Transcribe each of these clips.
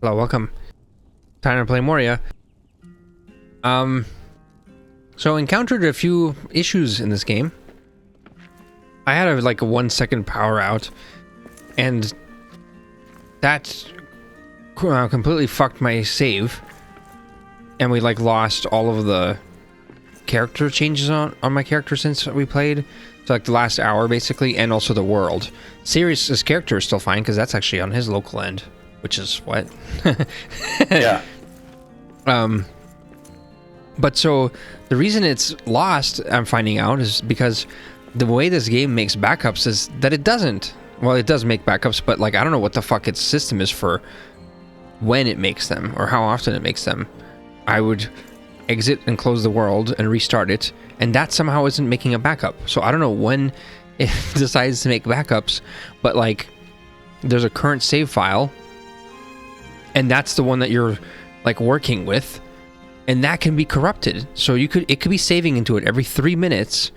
Hello, welcome. Time to play Moria. So encountered a few issues in this game. I had a 1 second power out, and that completely fucked my save. And we lost all of the character changes on my character since we played. So the last hour basically, and also the world. SiRiUS' character is still fine because that's actually on his local end, which is what? Yeah. But so the reason it's lost, I'm finding out, is because the way this game makes backups is that it doesn't. Well, it does make backups, but I don't know what the fuck its system is for when it makes them or how often it makes them. I would exit and close the world and restart it, and that somehow isn't making a backup. So I don't know when it decides to make backups, but there's a current save file, and that's the one that you're working with. And that can be corrupted. So it could be saving into it every 3 minutes,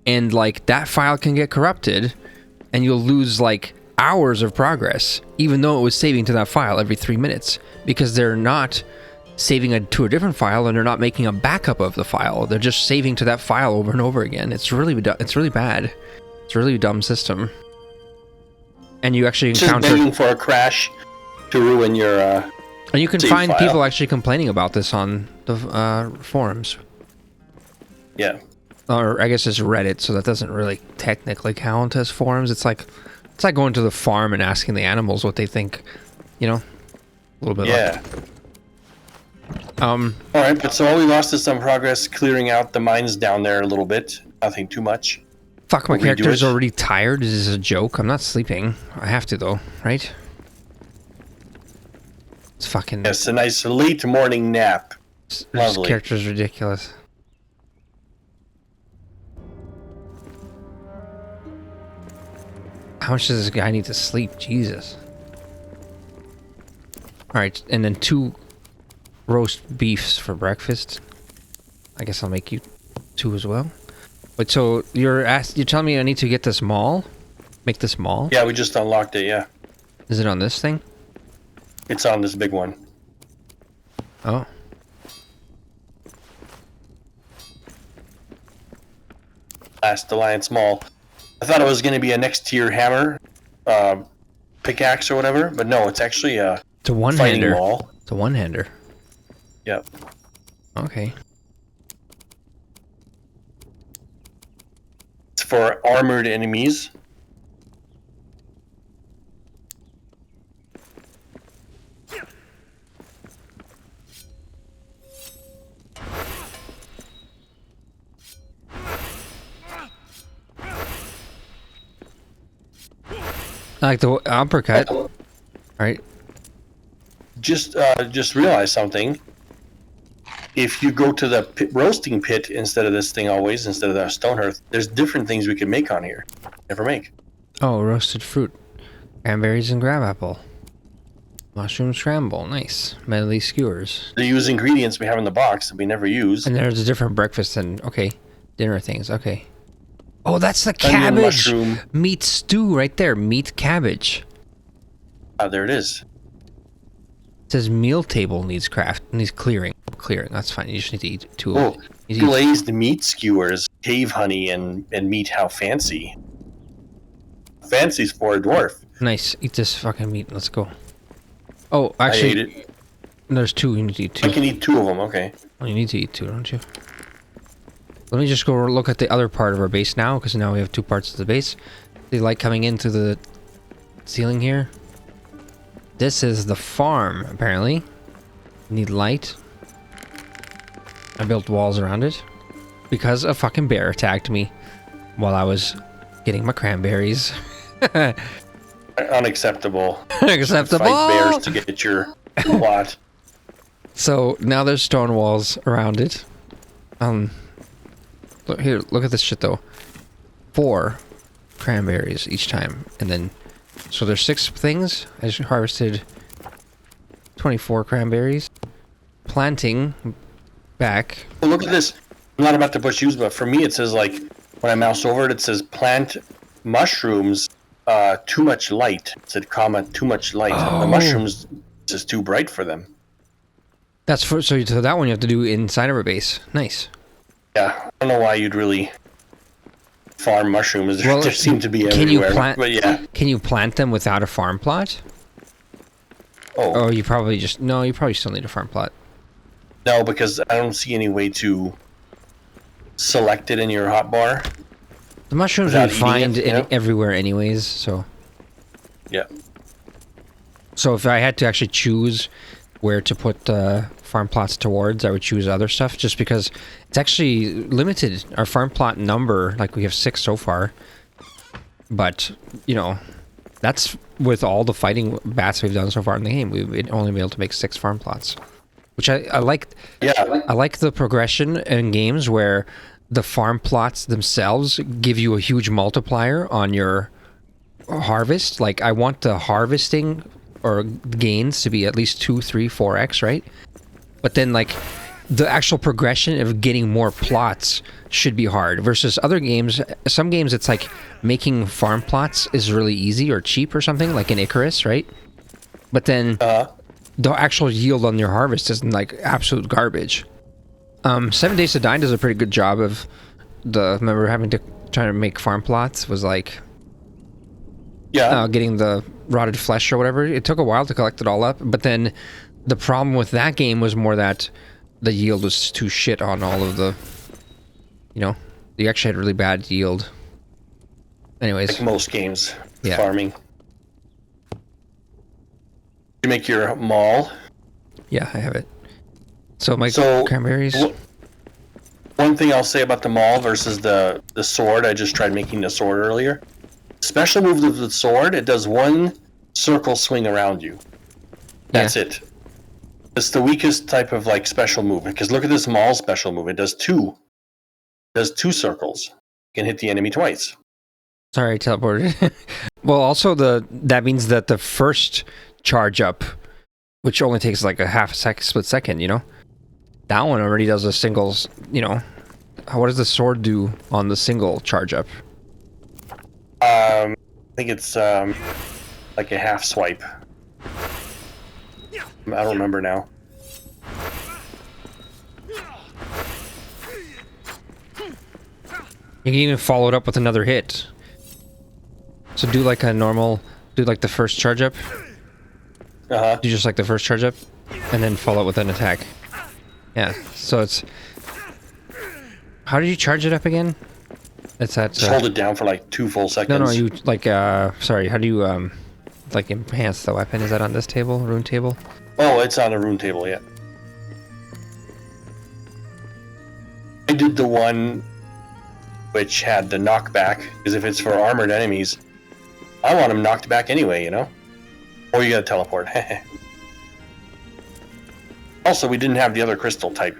and that file can get corrupted, and you'll lose hours of progress, even though it was saving to that file every 3 minutes, because they're not saving to a different file, and they're not making a backup of the file. They're just saving to that file over and over again. It's really bad. It's a really dumb system. And you actually encounter just begging for a crash to ruin your. And you can find people actually complaining about this on the forums. Yeah. Or I guess it's Reddit, so that doesn't really technically count as forums. It's like going to the farm and asking the animals what they think. A little bit. Yeah. All right, but so all we lost is some progress clearing out the mines down there a little bit. Nothing too much. Fuck, my character's already tired. This is a joke. I'm not sleeping. I have to though, right? It's fucking... Yes, a nice late morning nap. This character's ridiculous. How much does this guy need to sleep? Jesus. Alright, and then 2 roast beefs for breakfast. I guess I'll make you 2 as well. Wait, so you're telling me I need to get this mall? Make this mall? Yeah, we just unlocked it, yeah. Is it on this thing? It's on this big one. Oh. Last Alliance Mall. I thought it was going to be a next tier hammer, pickaxe or whatever, but no, it's actually a it's a one-hander. Mall. It's a one-hander. Yep. Okay. It's for armored enemies. Like the uppercut. Right. Just realized something. If you go to the roasting pit instead of this thing always, instead of the stone hearth, there's different things we can make on here. Never make. Oh, roasted fruit. Cranberries and crab apple. Mushroom scramble. Nice. Medley skewers. They use ingredients we have in the box that we never use. And there's a different breakfast and, okay, dinner things. Okay. Oh, that's the cabbage. Mushroom. Meat stew right there. Meat cabbage. There it is. It says meal table needs clearing. Clearing. That's fine. You just need to eat 2 of Oh, it. glazed meat skewers, cave honey, and meat. How fancy. Fancy's for a dwarf. Nice. Eat this fucking meat. Let's go. Oh, actually, I ate it. There's 2. You need to eat 2. I can eat 2 of them, okay. Well, you need to eat 2, don't you? Let me just go look at the other part of our base now, because now we have 2 parts of the base. The light coming into the ceiling here. This is the farm, apparently. Need light. I built walls around it. Because a fucking bear attacked me while I was getting my cranberries. Unacceptable. Unacceptable! Fight bears to get your plot. So, now there's stone walls around it. Look here, look at this shit though. 4 cranberries each time, and then so there's 6 things. I just harvested 24 cranberries. Planting back. Well, look at this. I'm not about to push use, but for me it says when I mouse over it, it says plant mushrooms. Too much light. It said comma too much light. Oh. The mushrooms It's just too bright for them. That's for so that one you have to do inside of a base. Nice. Yeah, I don't know why you'd really farm mushrooms. Well, There seem to be can everywhere. you plant? But yeah. Can you plant them without a farm plot? Oh, you probably just no. You probably still need a farm plot. No, because I don't see any way to select it in your hotbar. The mushrooms Without you find eating it, everywhere anyways. So. Yeah. So if I had to actually choose where to put farm plots towards, I would choose other stuff just because it's actually limited. Our farm plot number, like we have 6 so far, but you know, that's with all the fighting bats we've done so far in the game. We'd only be able to make 6 farm plots, which I like. Yeah. I like the progression in games where the farm plots themselves give you a huge multiplier on your harvest. Like I want the harvesting or gains to be at least 2, 3, 4x, right? But then like the actual progression of getting more plots should be hard versus other games. Some games it's like making farm plots is really easy or cheap or something, like in Icarus, right? But then the actual yield on your harvest is like absolute garbage. 7 Days to Die does a pretty good job of remember having to try to make farm plots was like getting the rotted flesh or whatever. It took a while to collect it all up, but then the problem with that game was more that the yield was too shit on all of the, you know, you actually had really bad yield. Anyways. Like most games, yeah. Farming. You make your mall. Yeah, I have it. So my cranberries. One thing I'll say about the maul versus the sword, I just tried making the sword earlier. Special move of the sword, it does 1 circle swing around you. That's it. It's the weakest type of like special move. Because look at this maul special move. It does 2. It does 2 circles. You can hit the enemy twice. Sorry, I teleported. Well, also that means that the first charge up, which only takes like a split second, you know? That one already does a single, you know. What does the sword do on the single charge up? I think it's like a half swipe. I don't remember now. You can even follow it up with another hit. So do like a normal, do like the first charge up. Do just like the first charge up, and then follow it with an attack. Yeah, so it's... How did you charge it up again? It's that... Just hold it down for like 2 full seconds. No, you like, sorry, how do you, like enhance the weapon? Is that on this table, rune table? Oh, it's on a rune table, yeah. I did the one which had the knockback, because if it's for armored enemies, I want them knocked back anyway, you know? Or you gotta teleport. Also, we didn't have the other crystal type.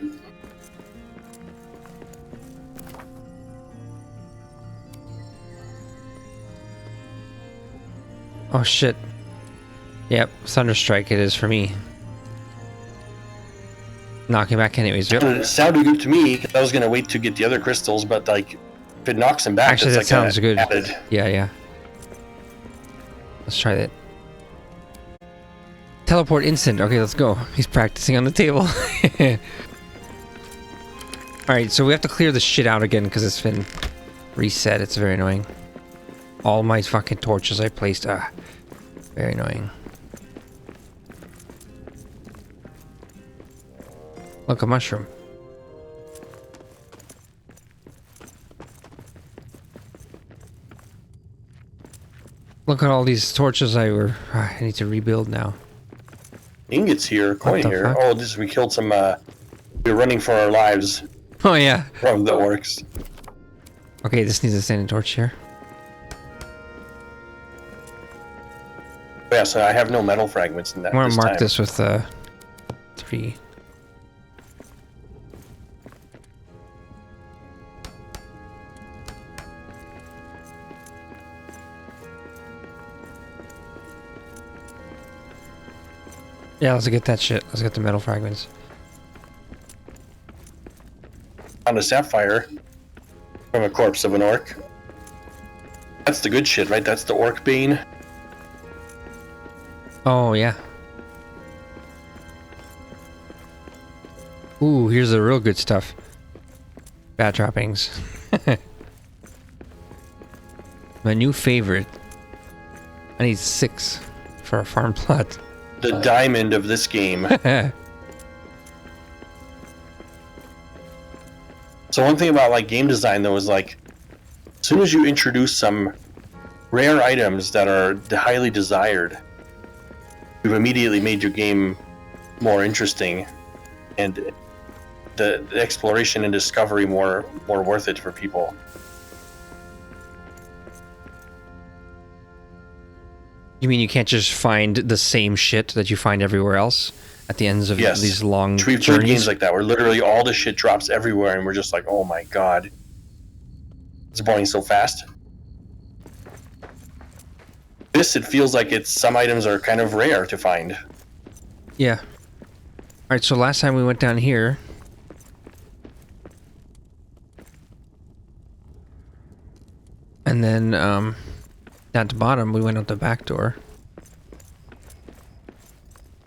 Oh shit. Yep, Thunderstrike it is for me. Knocking back enemies, yep. It sounded good to me, because I was gonna wait to get the other crystals, but like, if it knocks them back, actually, that like sounds good. Added. Yeah. Let's try that. Teleport instant. Okay, let's go. He's practicing on the table. Alright, so we have to clear this shit out again because it's been reset. It's very annoying. All my fucking torches I placed. Very annoying. Look, a mushroom. Look at all these torches I need to rebuild now. Ingots here, coin here. Fuck? Oh, we killed some, we were running for our lives. Oh yeah. From the orcs. Okay, this needs a standing torch here. Yeah, so I have no metal fragments in that. I'm gonna mark time. this with 3. Yeah, let's get that shit. Let's get the metal fragments. On a sapphire from a corpse of an orc. That's the good shit, right? That's the orc bane. Oh yeah. Ooh, here's the real good stuff. Bat droppings. My new favorite. I need 6 for a farm plot. The diamond of this game. So one thing about like game design though is like, as soon as you introduce some rare items that are highly desired, you've immediately made your game more interesting, and the exploration and discovery more worth it for people. You mean you can't just find the same shit that you find everywhere else at the ends of these long We've journeys? played games like that where literally all the shit drops everywhere and we're just like, oh my god. It's boiling so fast. This, it feels like some items are kind of rare to find. Yeah. Alright, so last time we went down here. And then, down at the bottom, we went out the back door.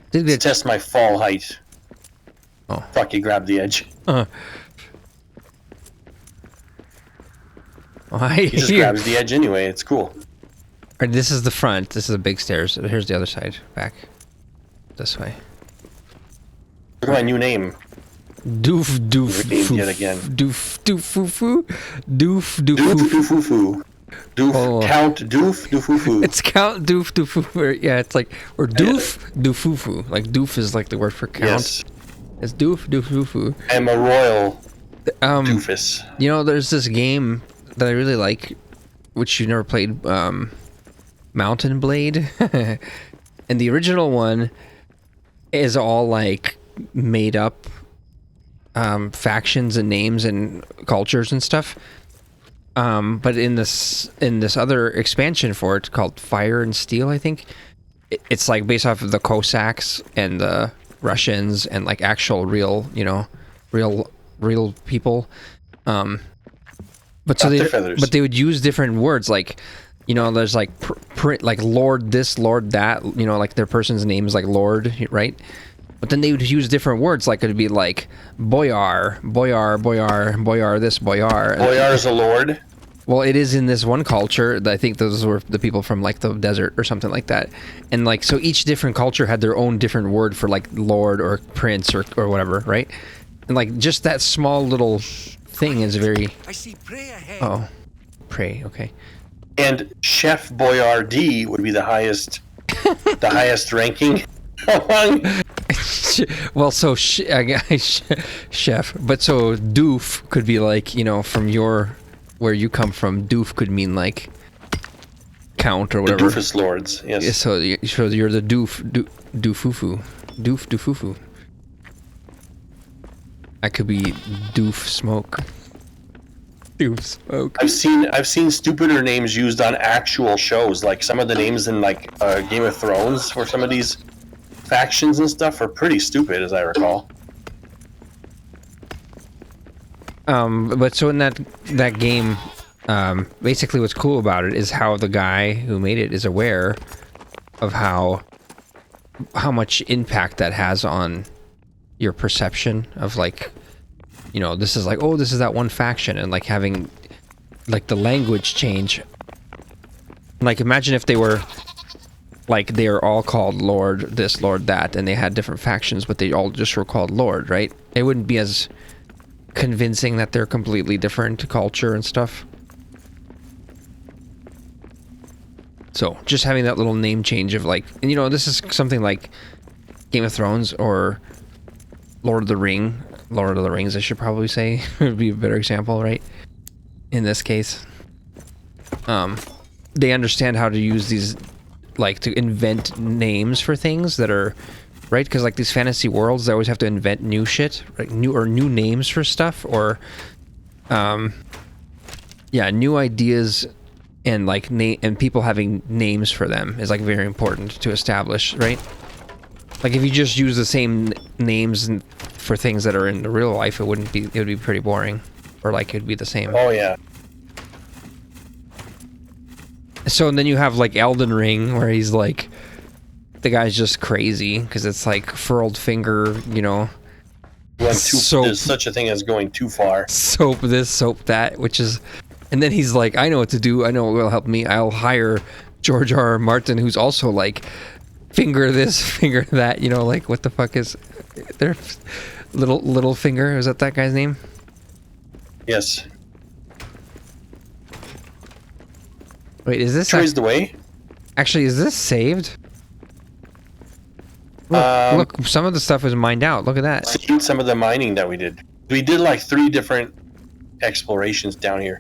Did we To test my fall height. Oh. Fuck, you grabbed the edge. He just grabs the edge anyway, it's cool. Alright, this is the front. This is the big stairs. Here's the other side. Back. This way. Look at my new name. Doof doof Renamed yet again. Doof doof foo foo. Doof doof Doof foo. doof foo foo. Doof Oh. Count Doof doof foo foo. It's count doof doof foo foo. Yeah, it's like, or doof doof foo foo. Like doof is like the word for count. Yes. It's doof doof foo foo. I'm a royal doofus. You know, there's this game that I really like, which you never played, Mountain Blade. And the original one is all like made up factions and names and cultures and stuff. But in this other expansion for it called Fire and Steel, I think it's like based off of the Cossacks and the Russians and like actual real people. But so they would use different words, like, you know, there's like like Lord this, Lord that, you know, like their person's name is like Lord, right? But then they would use different words, like it'd be like boyar, boyar, boyar, boyar this, boyar. Boyar's a lord? Well, it is in this one culture. I think those were the people from like the desert or something like that. And like, so each different culture had their own different word for like lord or prince or whatever, right? And like just that small little thing is very... I see prey ahead. Oh, prey, okay. And Chef Boyardee would be the highest ranking among... Well, so chef, but so doof could be like, you know, from where you come from, doof could mean like count or whatever. The doofus lords, yes. So you're the doofufu. That could be doof smoke. Doof smoke. I've seen stupider names used on actual shows, like some of the names in like Game of Thrones for some of these factions and stuff are pretty stupid, as I recall. But so in that game, basically what's cool about it is how the guy who made it is aware of how much impact that has on your perception of, like, you know, this is like, oh, this is that one faction, and like having like the language change. Like, imagine if they were like, they are all called Lord this, Lord that, and they had different factions, but they all just were called Lord, right? It wouldn't be as convincing that they're completely different culture and stuff. So just having that little name change of like, and you know, this is something like Game of Thrones or Lord of the Rings, I should probably say, would be a better example, right? In this case, they understand how to use these, like, to invent names for things that are, right? Because like these fantasy worlds, they always have to invent new shit, right? New names for stuff, or new ideas, and like and people having names for them is like very important to establish, right? Like if you just use the same names for things that are in the real life, it would be pretty boring, or like it'd be the same. Oh yeah. So and then you have like Elden Ring, where he's like, the guy's just crazy because it's like furled finger, you know, There's such a thing as going too far. Soap this, soap that, which is, and then he's like, I know what to do. I know what will help me. I'll hire George R. R. Martin, who's also like, finger this, finger that. You know, like what the fuck is their little finger? Is that guy's name? Yes. Wait, is this Trace the way? Actually, is this saved? Look, some of the stuff was mined out. Look at that. Some of the mining that we did. We did like 3 different explorations down here.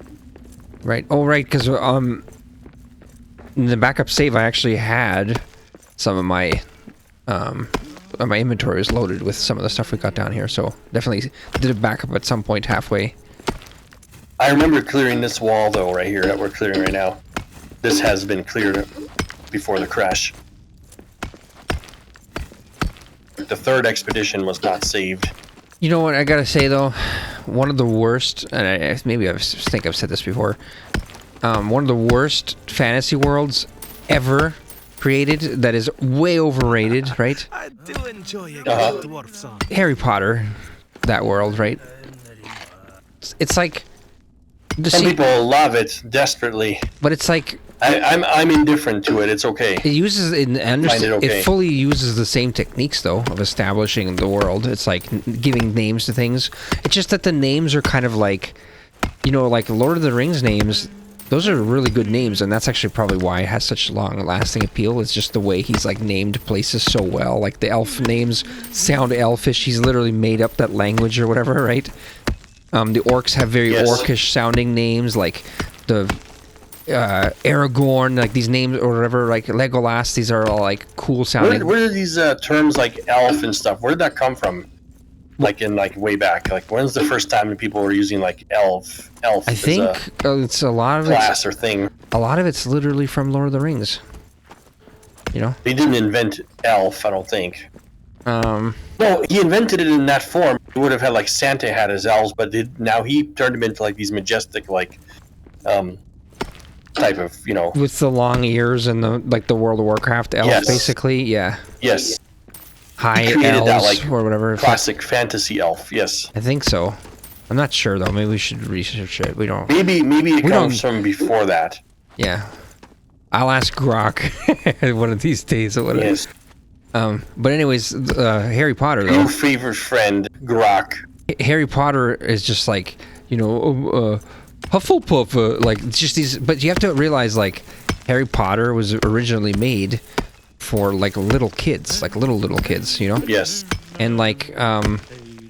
Right. Oh, right. Because in the backup save, I actually had some of my my inventory was loaded with some of the stuff we got down here. So definitely did a backup at some point halfway. I remember clearing this wall though, right here that we're clearing right now. This has been cleared before the crash. The 3rd expedition was not saved. You know what I gotta say though, one of the worst, and maybe I think I've said this before, one of the worst fantasy worlds ever created that is way overrated, right? I do enjoy a good dwarf song. Harry Potter, that world, right? It's like some people love it desperately, but it's like I'm indifferent to it. It's okay. It uses it fully uses the same techniques though of establishing the world. It's like giving names to things. It's just that the names are kind of like, you know, like Lord of the Rings names. Those are really good names, and that's actually probably why it has such long-lasting appeal. It's just the way he's like named places so well. Like the elf names sound elfish. He's literally made up that language or whatever, right? The orcs have very orcish sounding names, like the Aragorn, like these names or whatever, like Legolas. These are all like cool sounding. Where are these terms like elf and stuff? Where did that come from? Like in like way back. Like when's the first time that people were using like elf? I think it's a lot of class or thing. A lot of it's literally from Lord of the Rings. You know, they didn't invent elf, I don't think. No, he invented it in that form. He would have had like Santa had his elves, but now he turned them into like these majestic like type of, you know, with the long ears and the like the World of Warcraft elf, basically. Yeah. Yes. High elves that, like, or whatever. Classic fantasy elf. Yes. I think so. I'm not sure though. Maybe we should research it. We don't. Maybe it comes from before that. Yeah. I'll ask Grok one of these days or whatever. Yes. But anyways, Harry Potter though. Your favorite friend, Grok. Harry Potter is just like, you know, Hufflepuff, like just these. But you have to realize, like, Harry Potter was originally made for like little kids, like little kids, you know. Yes. And like,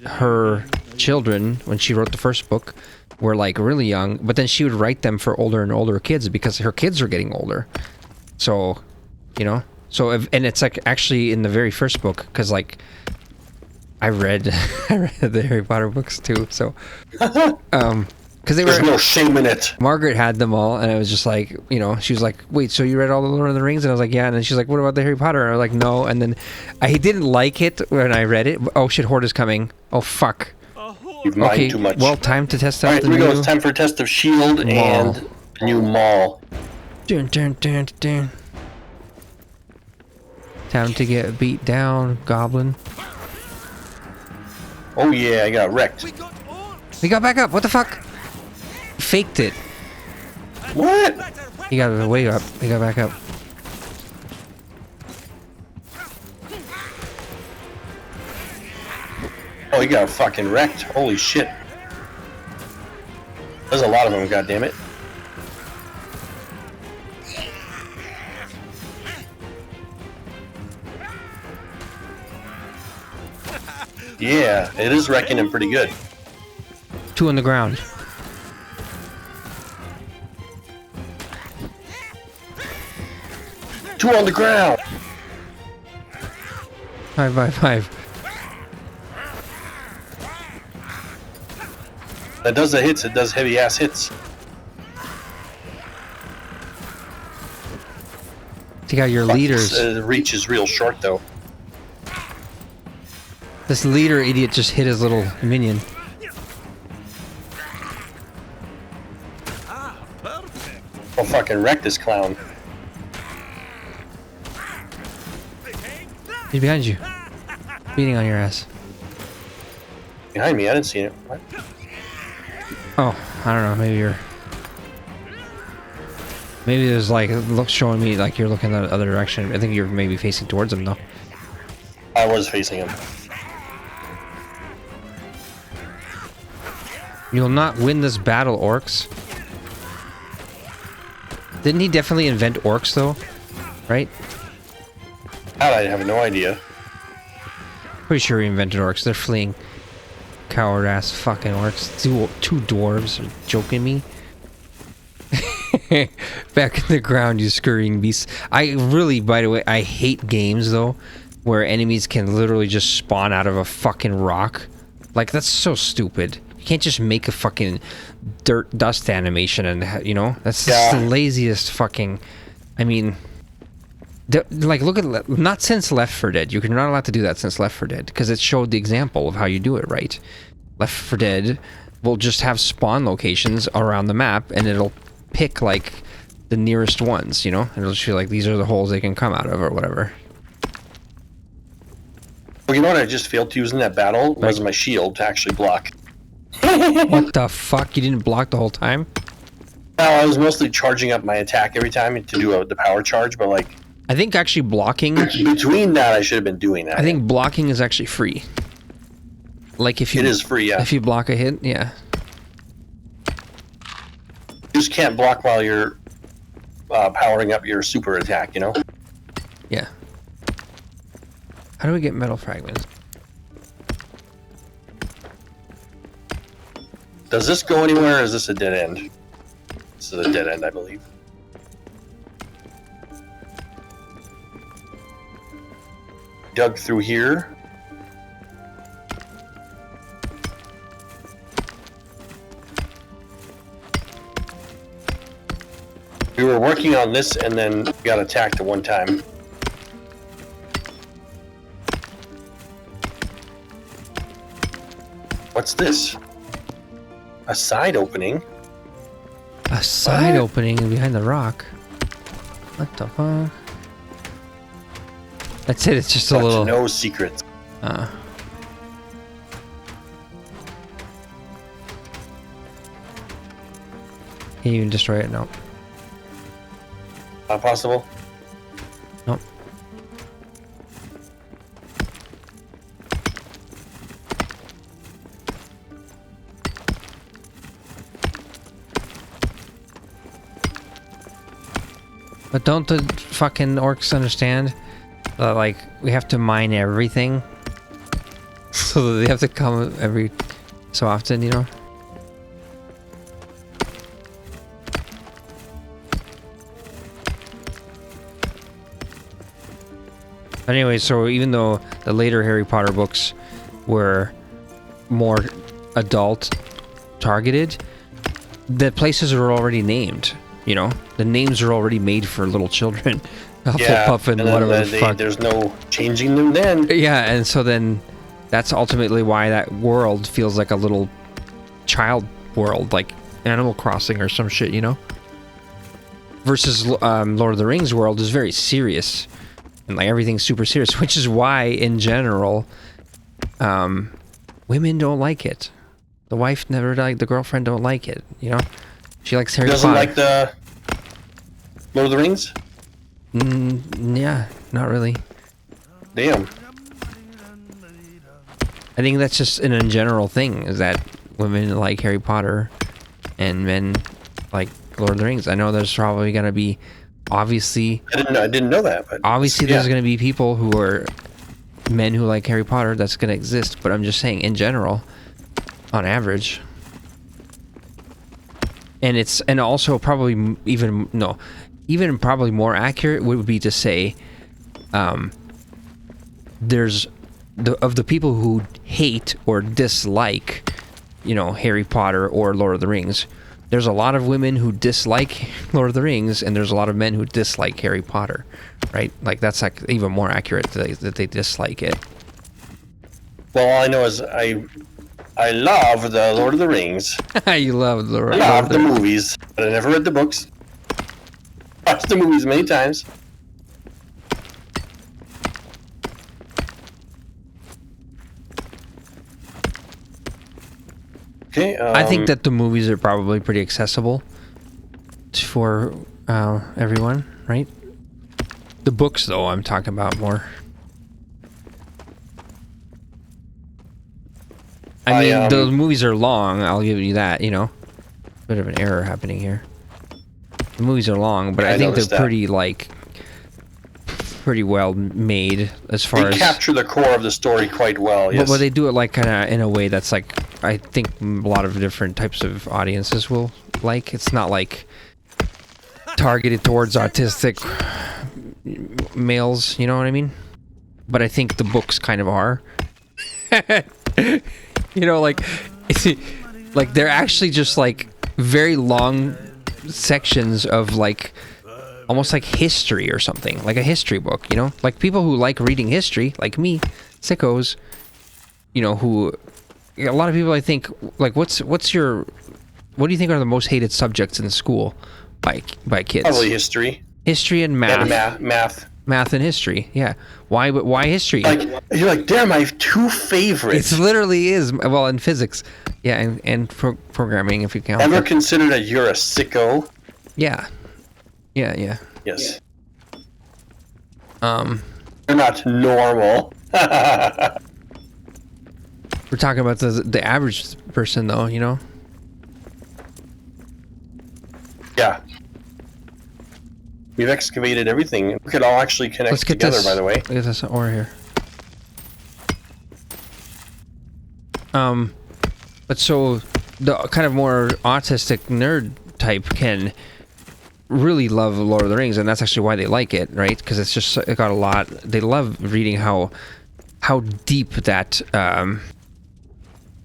her children, when she wrote the first book, were like really young. But then she would write them for older and older kids because her kids are getting older. So, you know. So, and it's like actually in the very first book, because like I read the Harry Potter books too. So, because there's no shame in it. Margaret had them all, and I was just like, you know, she was like, "Wait, so you read all the Lord of the Rings?" And I was like, "Yeah." And then she's like, "What about the Harry Potter?" And I was like, "No." And then I didn't like it when I read it. Oh shit, Horde is coming. Oh fuck. You've mined too much. Well, time to test out all right, the here we new. go. It's time for a test of shield and new maul. Dun, dun, dun, dun. Time to get beat down, Goblin. Oh yeah, I got wrecked. We got back up. What the fuck? Faked it. What? He got way up. He got back up. Oh, he got fucking wrecked. Holy shit. There's a lot of them, goddammit. Yeah, it is wrecking him pretty good. 2 on the ground. Two on the ground. 5 by 5. That does the hits. It does heavy ass hits. You got your leaders. The reach is real short though. This leader idiot just hit his little minion. I'll fucking wreck this clown. He's behind you. Beating on your ass. Behind me, I didn't see it. What? Oh, I don't know. Maybe there's like look showing me like you're looking the other direction. I think you're maybe facing towards them though. I was facing him. You'll not win this battle, orcs. Didn't he definitely invent orcs though? Right? That I have no idea. Pretty sure he invented orcs. They're fleeing. Coward ass fucking orcs. Two dwarves are joking me. Back in the ground, you scurrying beasts. I really, by the way, I hate games though where enemies can literally just spawn out of a fucking rock. Like, that's so stupid. You can't just make a fucking dust animation and, you know, that's just the laziest fucking, I mean, like, look at, not since Left 4 Dead. You're not allowed to do that since Left 4 Dead because it showed the example of how you do it right. Left 4 Dead will just have spawn locations around the map and it'll pick, like, the nearest ones, you know? And it'll just feel like these are the holes they can come out of or whatever. Well, you know what I just failed to use in that battle was my shield to actually block. What the fuck? You didn't block the whole time? No, I was mostly charging up my attack every time to do the power charge, but like... I think actually blocking... Between that, I should have been doing that. I think blocking is actually free. Like if you... It is free, yeah. If you block a hit, yeah. You just can't block while you're powering up your super attack, you know? Yeah. How do we get metal fragments? Does this go anywhere, or is this a dead end? This is a dead end, I believe. Dug through here. We were working on this and then got attacked at one time. What's this? A side opening? A side opening behind the rock? What the fuck? That's it, it's just a little... No secrets. Can you even destroy it? No. Not possible? Nope. But don't the fucking orcs understand that, like, we have to mine everything? So that they have to come every so often, you know? Anyway, so even though the later Harry Potter books were more adult targeted, the places are already named, you know? The names are already made for little children. Hufflepuff and whatever the fuck. There's no changing them then. Yeah, and so then that's ultimately why that world feels like a little child world, like Animal Crossing or some shit, you know? Versus Lord of the Rings world is very serious. And like everything's super serious, which is why in general women don't like it. The wife never liked, the girlfriend don't like it, you know? She likes Harry Potter. Doesn't like the Lord of the Rings? Yeah, not really. Damn. I think that's just an in general thing, is that women like Harry Potter and men like Lord of the Rings. I know there's probably gonna be, obviously... I didn't know that, but... Obviously there's gonna be people who are men who like Harry Potter, that's gonna exist, but I'm just saying, in general, on average... And it's, and also probably even probably more accurate would be to say, there's of the people who hate or dislike, you know, Harry Potter or Lord of the Rings, there's a lot of women who dislike Lord of the Rings, and there's a lot of men who dislike Harry Potter, right? Like, that's like even more accurate that they dislike it. Well, all I know is I love the Lord of the Rings. You love the I love the movies, but I never read the books. Watched the movies many times. Okay. I think that the movies are probably pretty accessible for everyone, right? The books, though, I'm talking about more. I mean, those movies are long. I'll give you that. You know, bit of an error happening here. The movies are long, but I think they're pretty pretty well made as far as... They capture the core of the story quite well, yes. But they do it like kind of in a way that's like, I think a lot of different types of audiences will like. It's not like targeted towards autistic males, you know what I mean? But I think the books kind of are. You know, like they're actually just like very long sections of like almost like history or something, like a history book, you know, like people who like reading history, like me, sickos, you know, who a lot of people, I think, like what do you think are the most hated subjects in school by kids? Probably history and math. And math and history, yeah. Why history? Like, you're like, damn, I have two favorites. It literally is. Well, in physics, yeah, and programming, if you count. Ever consider that you're a sicko? Yeah. Yes. You're not normal. We're talking about the average person, though, you know? Yeah. We've excavated everything. We could all actually connect together, by the way. Let's get this ore here. But so the kind of more autistic nerd type can really love Lord of the Rings, and that's actually why they like it, right? Because it got a lot. They love reading how deep that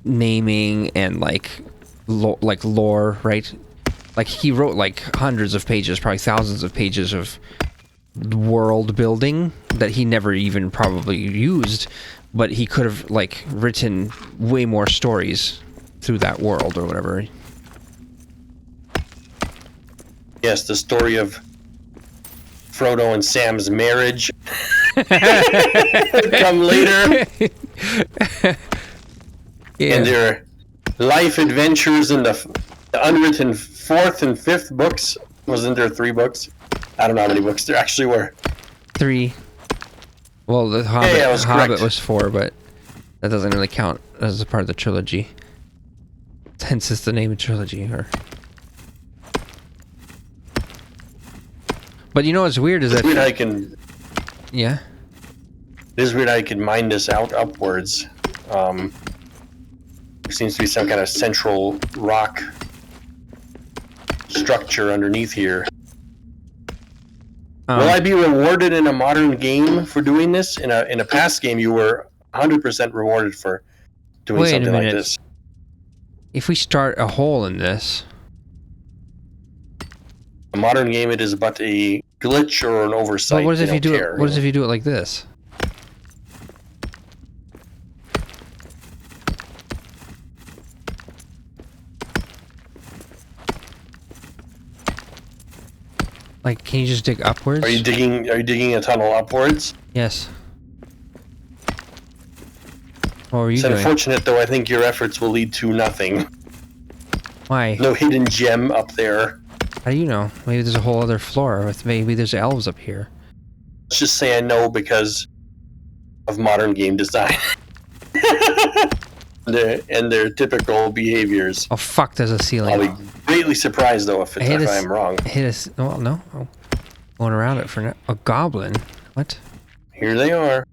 naming and like lore, right? Like he wrote like hundreds of pages, probably thousands of pages of world building that he never even probably used, but he could have like written way more stories through that world or whatever. Yes, the story of Frodo and Sam's marriage. Come later. Yeah. And their life adventures in the unwritten 4th and 5th books. Wasn't there 3 books? I don't know how many books there actually were. 3. Well, the Hobbit, Hobbit was 4, but that doesn't really count as a part of the trilogy. Hence, it's the name of trilogy. But you know what's weird is that... It's weird I can... Yeah? It is weird I can mine this out upwards. There seems to be some kind of central rock structure underneath here. Will I be rewarded in a modern game for doing this? In a past game, you were 100% rewarded for doing something like this. If we start a hole in this... A modern game, it is but a glitch or an oversight. But what if you do it? What if you do it like this? Like, can you just dig upwards? Are you digging a tunnel upwards? Yes. What were you It's doing? unfortunate, though. I think your efforts will lead to nothing. Why? No hidden gem up there. How do you know? Maybe there's a whole other floor. Maybe there's elves up here. Let's just say I know because of modern game design. and their typical behaviors. Oh fuck! There's a ceiling. I'll be greatly surprised though if I'm wrong. Well, no. Oh, going around it for now. A goblin? What? Here they are.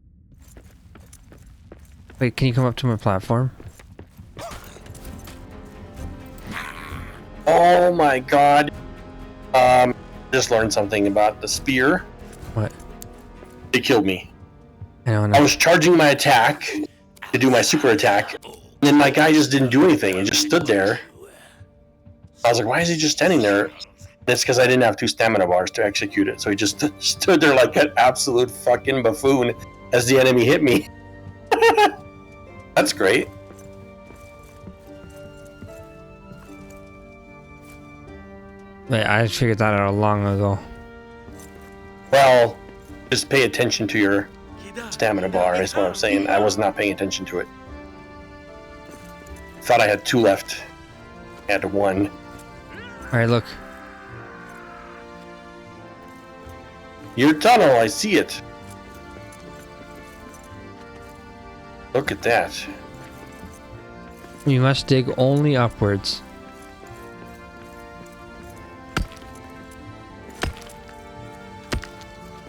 Wait, can you come up to my platform? Oh my god. Just learned something about the spear. What? It killed me. I I was charging my attack to do my super attack, and then my guy just didn't do anything. He just stood there. I was like, why is he just standing there? And it's because I didn't have 2 stamina bars to execute it. So he just stood there like an absolute fucking buffoon as the enemy hit me. That's great. Wait, I figured that out long ago. Well, just pay attention to your stamina bar, is what I'm saying. I was not paying attention to it. Thought I had 2 left. I had 1. Alright, look. Your tunnel, I see it. Look at that. You must dig only upwards.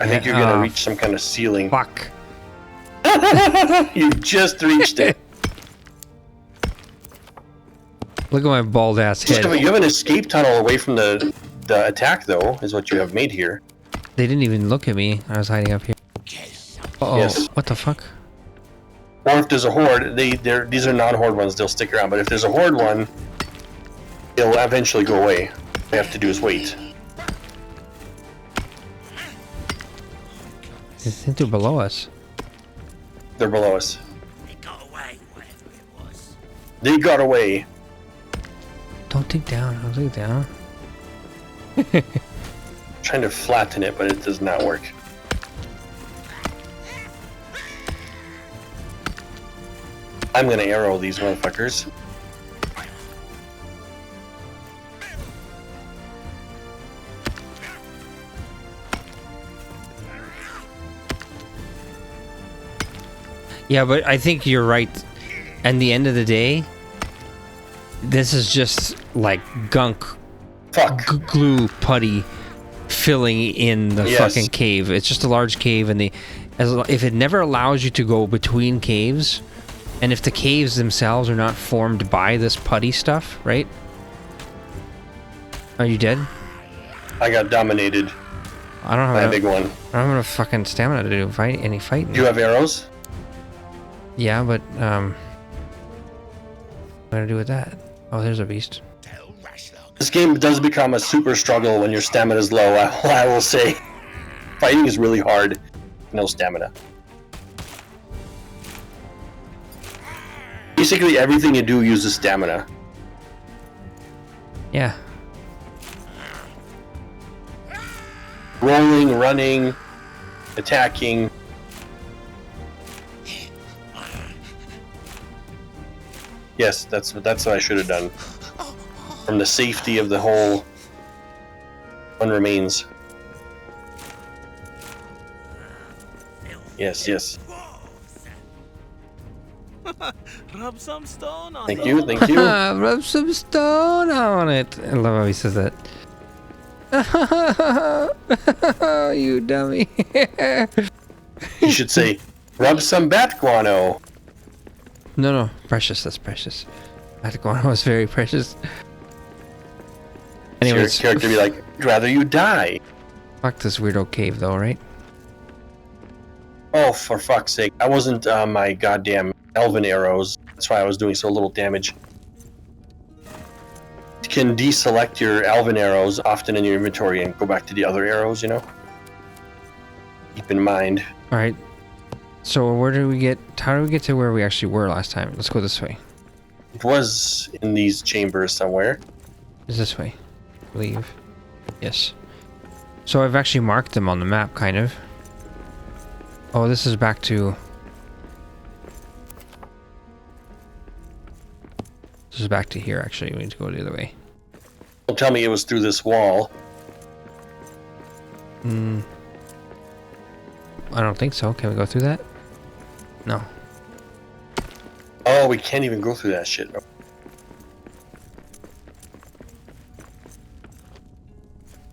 I think you're gonna reach some kind of ceiling. Fuck. You just reached it. Look at my bald ass head. You have an escape tunnel away from the attack, though, is what you have made here. They didn't even look at me. I was hiding up here. Uh-oh. Yes. What the fuck? Or if there's a horde, these are non-horde ones, they'll stick around. But if there's a horde one, they'll eventually go away. All you have to do is wait. I think they're below us. They're below us. They got away, whatever it was. They got away. Don't dig down. Don't dig down. Trying to flatten it, but it does not work. I'm gonna arrow these motherfuckers. Yeah, but I think you're right. At the end of the day, this is just like gunk, glue putty filling in the fucking cave. It's just a large cave, and if it never allows you to go between caves, and if the caves themselves are not formed by this putty stuff, right? Are you dead? I got dominated I don't by a have big one. I don't have enough fucking stamina to do any fighting. Do you have arrows? Yeah, but what am I gonna do with that? Oh, there's a beast. This game does become a super struggle when your stamina is low, I will say. Fighting is really hard. No stamina. Basically everything you do uses stamina. Yeah. Rolling, running, attacking. Yes, that's what I should have done. From the safety of the whole one remains. Yes, yes. Rub some stone on Thank it. you, thank you. Rub some stone on it. I love how he says that. You dummy. You should say, rub some bat guano. No, precious. That's precious. That guano is very precious. Anyways, Your character be like, rather you die. fuck this weirdo cave though, right? Oh, for fuck's sake. I wasn't on my goddamn elven arrows. That's why I was doing so little damage. You can deselect your elven arrows often in your inventory and go back to the other arrows, you know? Keep in mind. Alright. So where did we get... How did we get to where we actually were last time? Let's go this way. It was in these chambers somewhere. It's this way. I believe. Yes. So I've actually marked them on the map, kind of. Oh, this is back to... This is back to here, actually. We need to go the other way. Don't tell me it was through this wall. I don't think so. Can we go through that? No. Oh, we can't even go through that shit.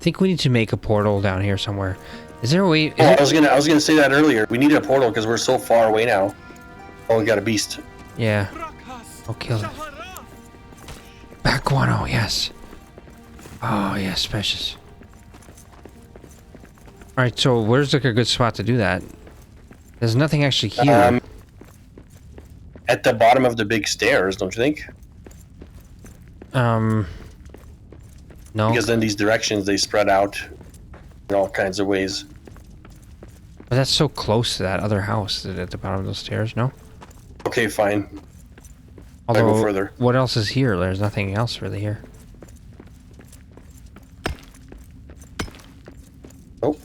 I think we need to make a portal down here somewhere. Is there a way? I was gonna say that earlier. We need a portal because we're so far away now. Oh, we got a beast. Yeah. I'll kill it. Back guano, yes. Oh, yes, precious. Alright, so where's like a good spot to do that? There's nothing actually here. At the bottom of the big stairs, don't you think? No. Because in these directions they spread out in all kinds of ways. But that's so close to that other house at the bottom of those stairs, no? Okay, fine. Although, I'll go further. What else is here? There's nothing else really here. Oh.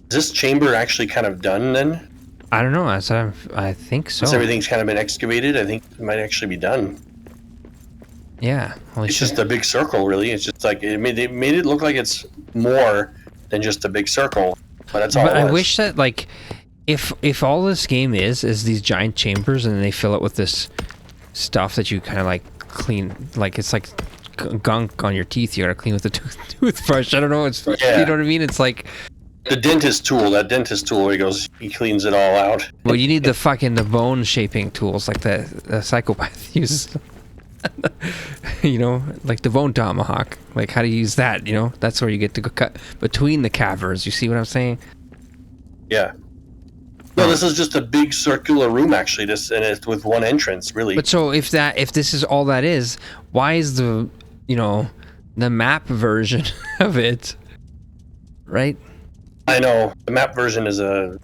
Is this chamber actually kind of done then? I don't know. I think so. Once everything's kind of been excavated, I think it might actually be done. Yeah. Holy It's shit. just a big circle, really. It's just like it made it look like it's more than just a big circle, but that's all But it I was. wish that like, if all this game is these giant chambers and then they fill it with this stuff that you kind of like clean, like it's like gunk on your teeth. You gotta clean with a toothbrush. I don't know. It's Yeah. you know what I mean. It's like, The dentist tool, where he goes, he cleans it all out. well, you need the bone shaping tools like the psychopath uses. You know, like the bone tomahawk. Like how to use that? You know, that's where you get to go cut between the cavers. You see what I'm saying? Yeah. No, this is just a big circular room, actually. And it's with one entrance, really. But so if this is all that is, why is the map version of it, right? I know the map version is a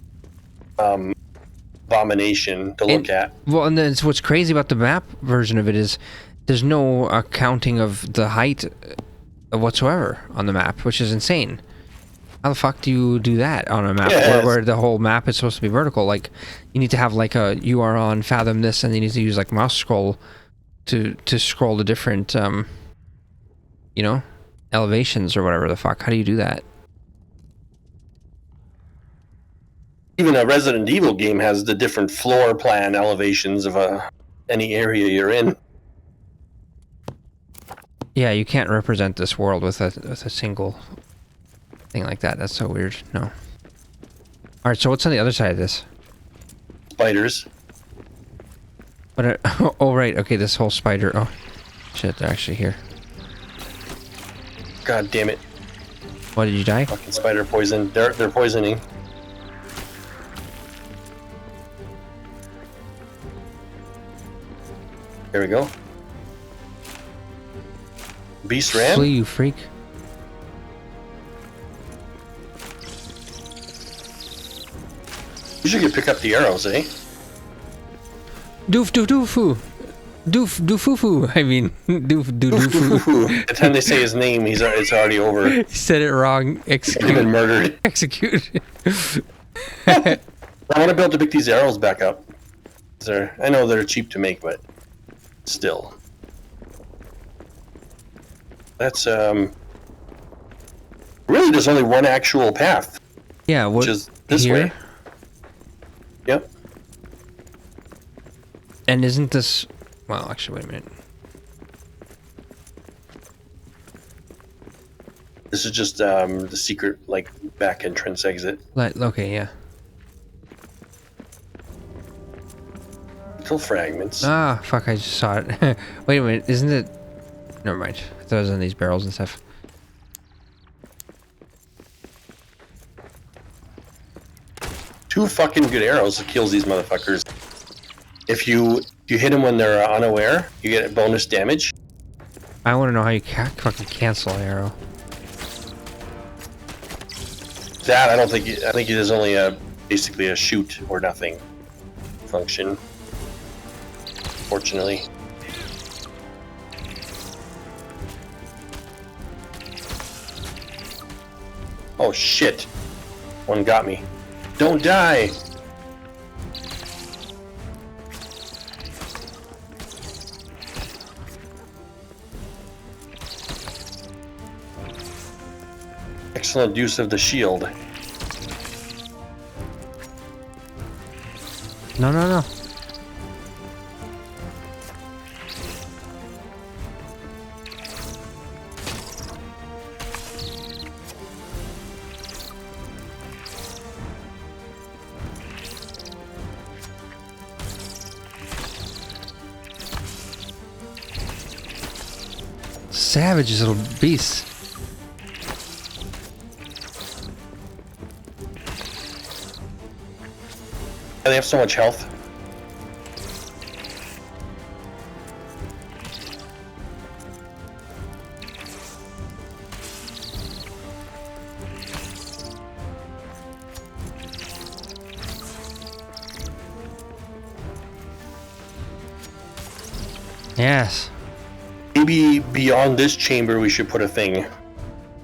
abomination to look at. Well, and then what's crazy about the map version of it is there's no accounting of the height whatsoever on the map, which is insane. How the fuck do you do that on a map where the whole map is supposed to be vertical? Like, you need to have like you are on Fathom this, and you need to use like mouse scroll to scroll the different elevations or whatever the fuck. How do you do that? Even a Resident Evil game has the different floor plan elevations of any area you're in. Yeah, you can't represent this world with a single thing like that. That's so weird. No. All right, so what's on the other side of this? Spiders. But oh right, okay, this whole spider. Oh shit, they're actually here. God damn it! What, did you die? Fucking spider poison. They're poisoning. There we go. Beast ran. Flee, you freak. You should pick up the arrows, eh? Doof doof doofoo. Doof doofoo. I mean, doof doofoo. By the time they say his name, it's already over. He said it wrong. He's been Execute. murdered. Execute. I want to be able to pick these arrows back up. I know they're cheap to make, but still. That's really there's only one actual path, Yeah, what? which is this here? way. Yep. And isn't this? Well, actually, wait a minute. This is just the secret like back entrance exit. Okay, yeah. Little fragments. Ah, fuck! I just saw it. Wait a minute, isn't it? Never mind. I thought it was in these barrels and stuff. Two fucking good arrows that kills these motherfuckers. If you hit them when they're unaware, you get bonus damage. I want to know how you fucking cancel an arrow. That I don't think. I think it is only basically a shoot or nothing function. Fortunately. Oh shit! One got me. Don't die! Excellent use of the shield. No, no, no. Savages, little beasts. They have so much health. Yes. Maybe beyond this chamber we should put a thing.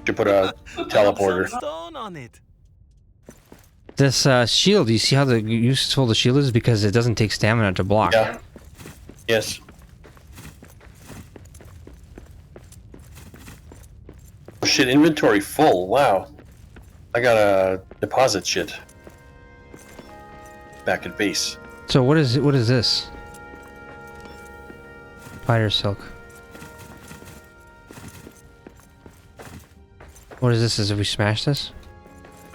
Should put a teleporter. Some stone on it. This shield, you see how useful the shield is? Because it doesn't take stamina to block. Yeah. Yes. Oh, shit, inventory full. Wow. I gotta deposit shit. Back at base. So what is this? Spider silk. What is this? Is if we smash this?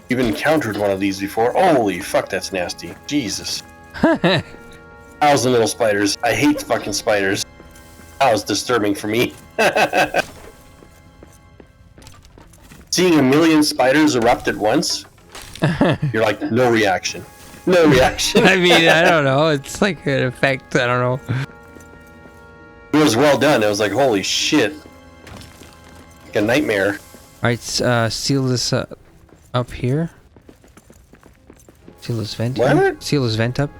You've encountered one of these before. Holy fuck, that's nasty. Jesus. That was the little spiders. I hate fucking spiders. That was disturbing for me. Seeing a million spiders erupt at once, you're like, no reaction. No reaction. I mean, I don't know. It's like an effect. I don't know. It was well done. It was like, holy shit. Like a nightmare. Alright, seal this up here. Seal this vent here. What? Seal this vent up.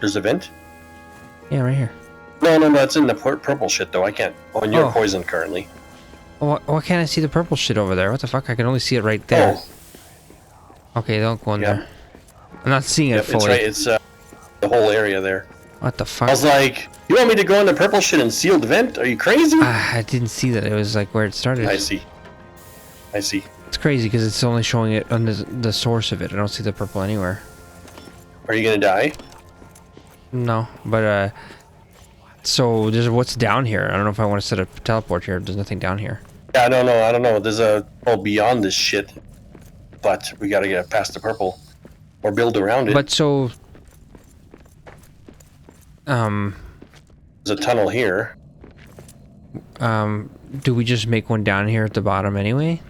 There's a vent? Yeah, right here. No, it's in the purple shit though. I can't. Oh, and you're poisoned currently. Why can't I see the purple shit over there? What the fuck? I can only see it right there. Oh. Okay, don't go in there. I'm not seeing it fully. It's right. It's the whole area there. What the fuck? I was like, you want me to go in the purple shit and seal the vent? Are you crazy? I didn't see that. It was like where it started. I see. It's crazy because it's only showing it on the source of it. I don't see the purple anywhere. Are you gonna die? No, but so there's what's down here. I don't know if I want to set a teleport here. There's nothing down here. Yeah, I don't know. There's beyond this shit, but we gotta get past the purple or build around it. But so there's a tunnel here. do we just make one down here at the bottom anyway?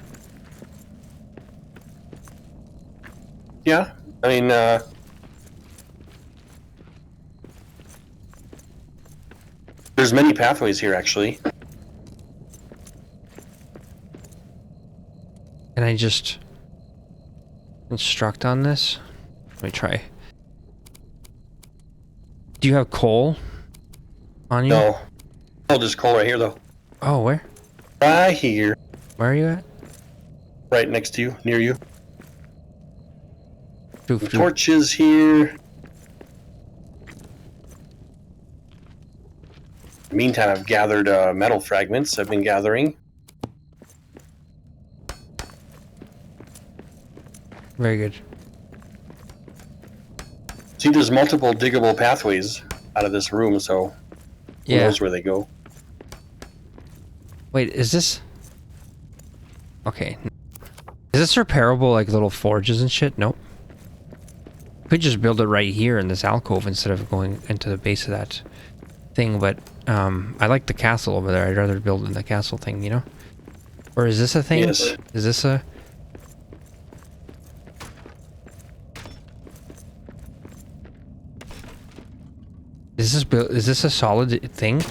Yeah, I mean, there's many pathways here actually. Can I just instruct on this? Let me try. Do you have coal on you? No. Oh, there's coal right here though. Oh, where? Right here. Where are you at? Right next to you, near you. Doof, The doof. torches here. Meantime, I've gathered metal fragments. I've been gathering. Very good. See, there's multiple diggable pathways out of this room, so who Yeah. knows where they go. Wait, is this... Okay. Is this repairable, like little forges and shit? Nope. Could just build it right here in this alcove instead of going into the base of that thing, but I like the castle over there. I'd rather build in the castle thing, you know? Or is this a thing? Yes. Is this a... Is this a solid thing?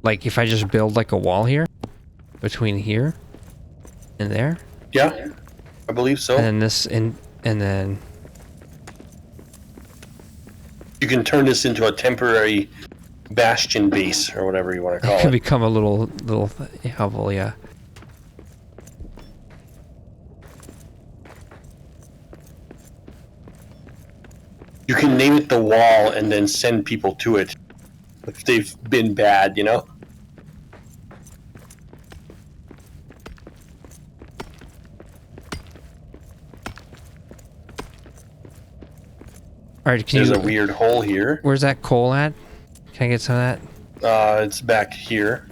Like if I just build like a wall here between here and there, Yeah, I believe so. and then this and then You can turn this into a temporary bastion base or whatever you want to it call can it. become a little hovel, yeah. You can name it the wall and then send people to it if they've been bad, you know? All right, can There's you? a weird hole here. Where's that coal at? Can I get some of that? It's back here.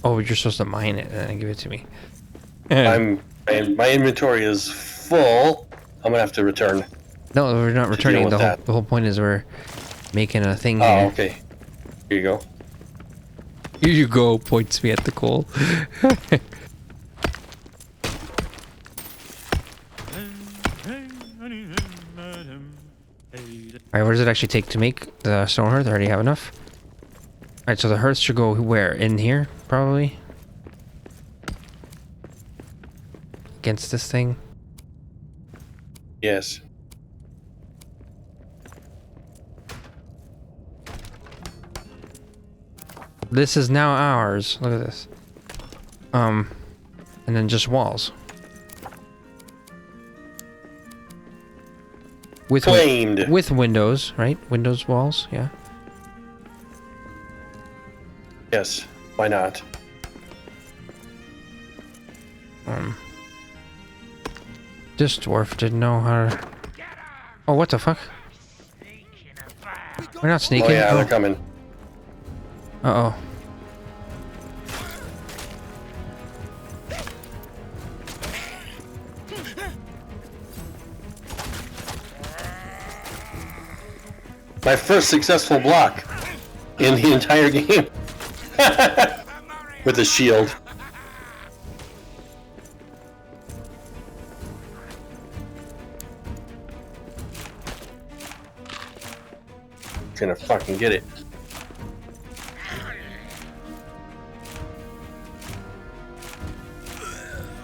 Oh, you're supposed to mine it and then give it to me. My inventory is full. I'm gonna have to return. No, we're not returning. with The that. whole point is we're making a thing Oh, here. okay. Here you go. Here you go. Points me at the coal. Alright, what does it actually take to make the stone hearth? I already have enough. Alright, so the hearth should go where? In here, probably? Against this thing? Yes. This is now ours. Look at this. And then just walls. with Claimed. with windows, right? Windows walls, yeah. Yes. Why not? This dwarf didn't know how to... Oh, what the fuck? We're not sneaking. Oh yeah, they're coming. Uh-oh. My first successful block in the entire game. With a shield. Gonna fucking get it.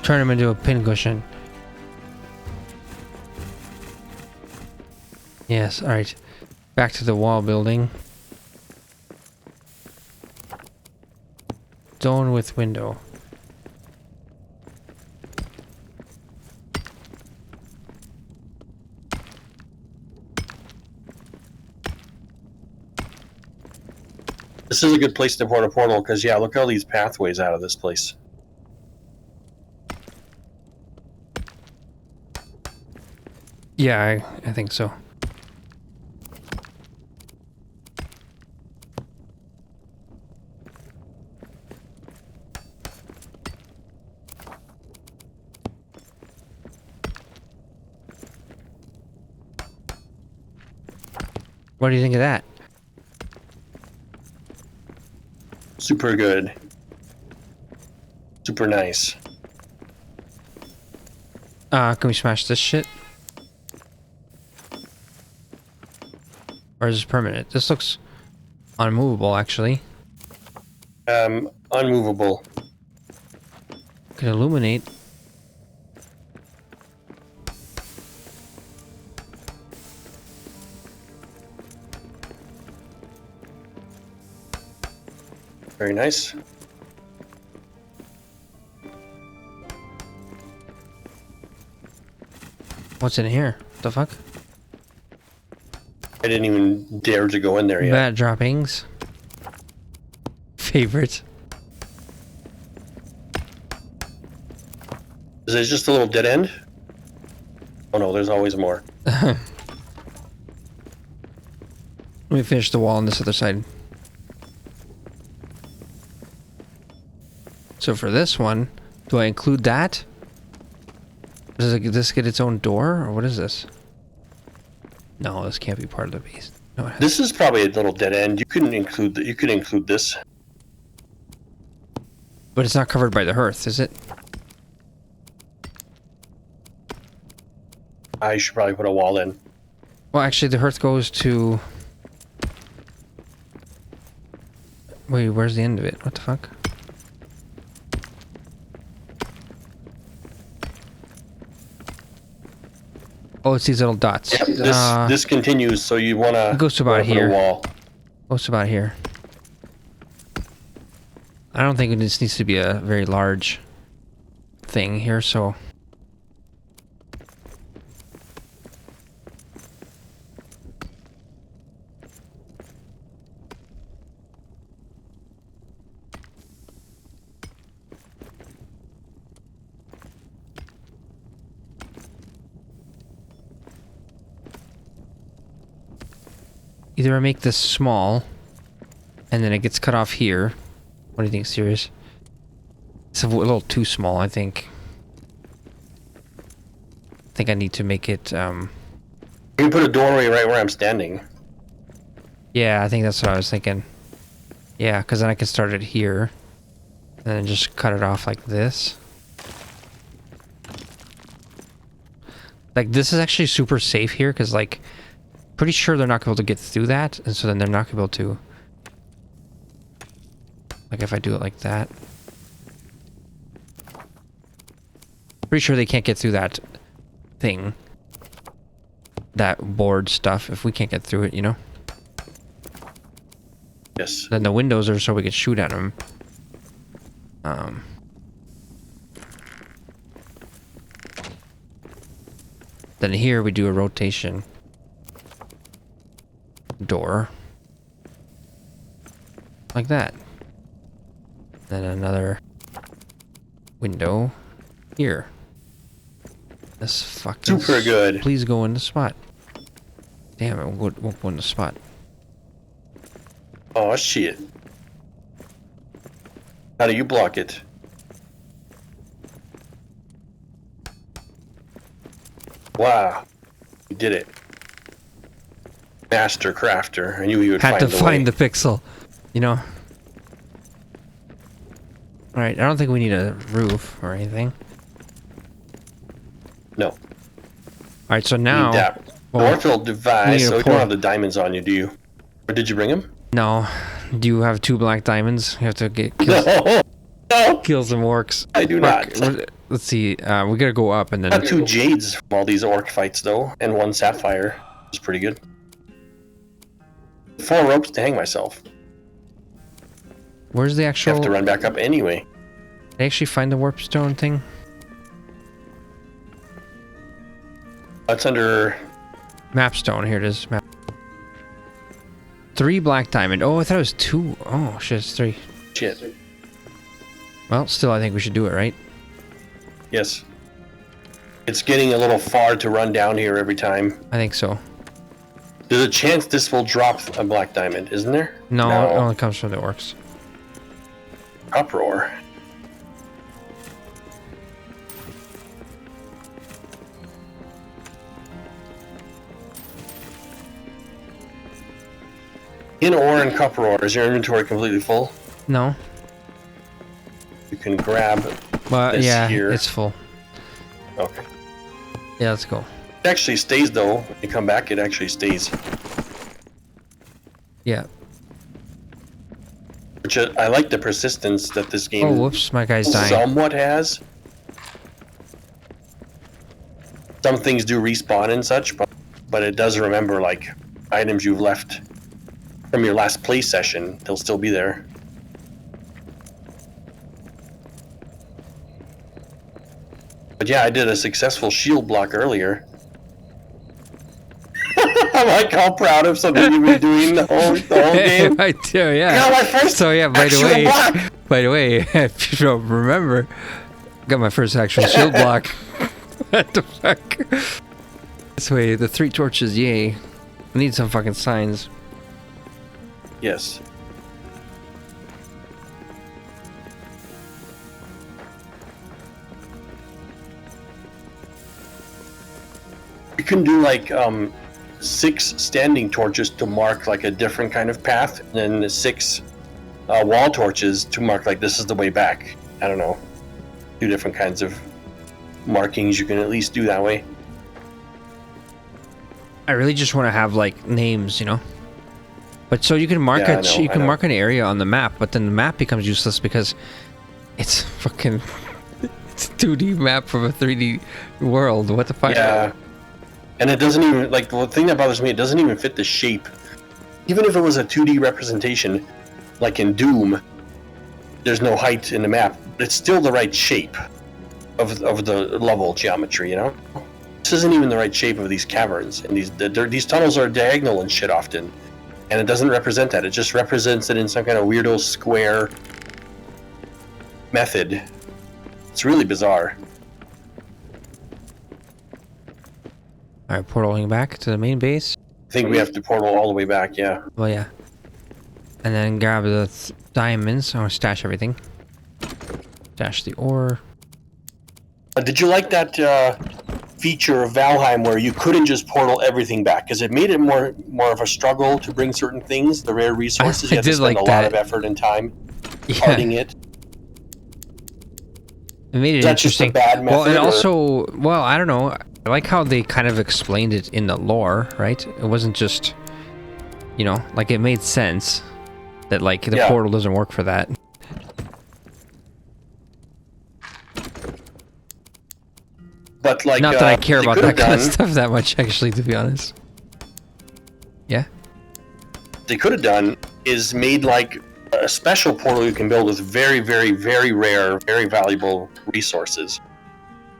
Turn him into a pincushion. Yes, alright. Back to the wall building. Stone with window. This is a good place to port a portal because, yeah, look at all these pathways out of this place. Yeah, I think so. What do you think of that? Super good. Super nice. Can we smash this shit? Or is this permanent? This looks unmovable, actually. Unmovable. Could illuminate. Very nice. What's in here? What the fuck? I didn't even dare to go in there yet. Bat droppings. Favorite. Is it just a little dead end? Oh no, there's always more. Let me finish the wall on this other side. So for this one, do I include that? Does this get its own door, or what is this? No, this can't be part of the base. No, This is probably a little dead end. You couldn't include that. You could include this. but it's not covered by the hearth, is it? I should probably put a wall in. Well, actually, the hearth goes to... Wait, where's the end of it? What the fuck? Oh, it's these little dots. Yeah, this continues, so you wanna It goes to about put here. a wall. Goes about here. I don't think this needs to be a very large thing here, so... Either I make this small, and then it gets cut off here. What do you think, SiRiUS? It's a little too small, I think. I think I need to make it, You can put a doorway right where I'm standing. Yeah, I think that's what I was thinking. Yeah, because then I can start it here. And then just cut it off like this. Like, this is actually super safe here, because, like, pretty sure they're not going to be able to get through that, and so then they're not going to be able to... Like, if I do it like that... Pretty sure they can't get through that thing. That board stuff, if we can't get through it, you know? Yes. Then the windows are so we can shoot at them. Then here we do a rotation. door. Like that. Then another window here. This fucking Super good. Please go in the spot. Damn it, won't go in the spot. Oh shit. How do you block it? Wow. You did it. Master crafter. I knew you would Had to the find way. the pixel. You know? Alright, I don't think we need a roof or anything. No. Alright, so You now... need that well, orbital we device, need so a you don't port. have the diamonds on you, do you? Or did you bring them? No. Do you have 2 black diamonds? You have to get kill, No. No. kill some orcs. I do Fuck, not. let's see. We gotta go up and I then... got 2 jades from all these orc fights, though, and 1 sapphire. It's pretty good. 4 ropes to hang myself. Where's the You actual... have to run back up anyway. Did I actually find the warp stone thing? That's under... Map stone. Here it is. Map. 3 black diamond. Oh, I thought it was 2. Oh, shit, it's 3. Shit. Well, still, I think we should do it, right? Yes. It's getting a little far to run down here every time. I think so. There's a chance this will drop a black diamond, isn't there? No, it only comes from the orcs. Uproar. In ore and cuproar, is your inventory completely full? No. You can grab But this yeah, here. it's full. Okay. Yeah, let's go. It actually stays though. When you come back, it actually stays. Yeah. Which I like the persistence that this game Oh, whoops, my guy's dying. somewhat has. Some things do respawn and such, but it does remember like items you've left from your last play session. They'll still be there. But yeah, I did a successful shield block earlier. I'm like how proud of something you've been doing the whole game. I do, yeah. I got my first So yeah, by the actual way, block. if you don't remember, got my first actual shield block. What the fuck? This way, the 3 torches, yay. We need some fucking signs. Yes. You can do like 6 standing torches to mark like a different kind of path, and then 6 wall torches to mark like this is the way back. I don't know. 2 different kinds of markings you can at least do that way. I really just want to have like names, you know. But so you can mark Yeah, I know, you I can know. mark an area on the map, but then the map becomes useless because it's fucking it's a 2D map from a 3D world. What the fuck? Yeah. And it doesn't even, like, the thing that bothers me, it doesn't even fit the shape. Even if it was a 2D representation, like in Doom, there's no height in the map. It's still the right shape of the level geometry, you know? This isn't even the right shape of these caverns. And these tunnels are diagonal and shit often. And it doesn't represent that. It just represents it in some kind of weirdo square method. It's really bizarre. All right, portaling back to the main base. I think we have to portal all the way back, yeah. Well, yeah. And then grab the diamonds. I want to stash everything. Stash the ore. Did you like that feature of Valheim where you couldn't just portal everything back? Because it made it more of a struggle to bring certain things, the rare resources. You had to did spend like a that. lot of effort and time Yeah, parting it. it made it Is that just a interesting. bad Well, and method, or- also, well, I don't know. I like how they kind of explained it in the lore, right? It wasn't just, you know, like it made sense that like the Yeah. portal doesn't work for that. But like, Not that I care they about could that have kind of done- stuff that much, actually, to be honest. Yeah. They could have done is made like a special portal you can build with very, very, very rare, very valuable resources.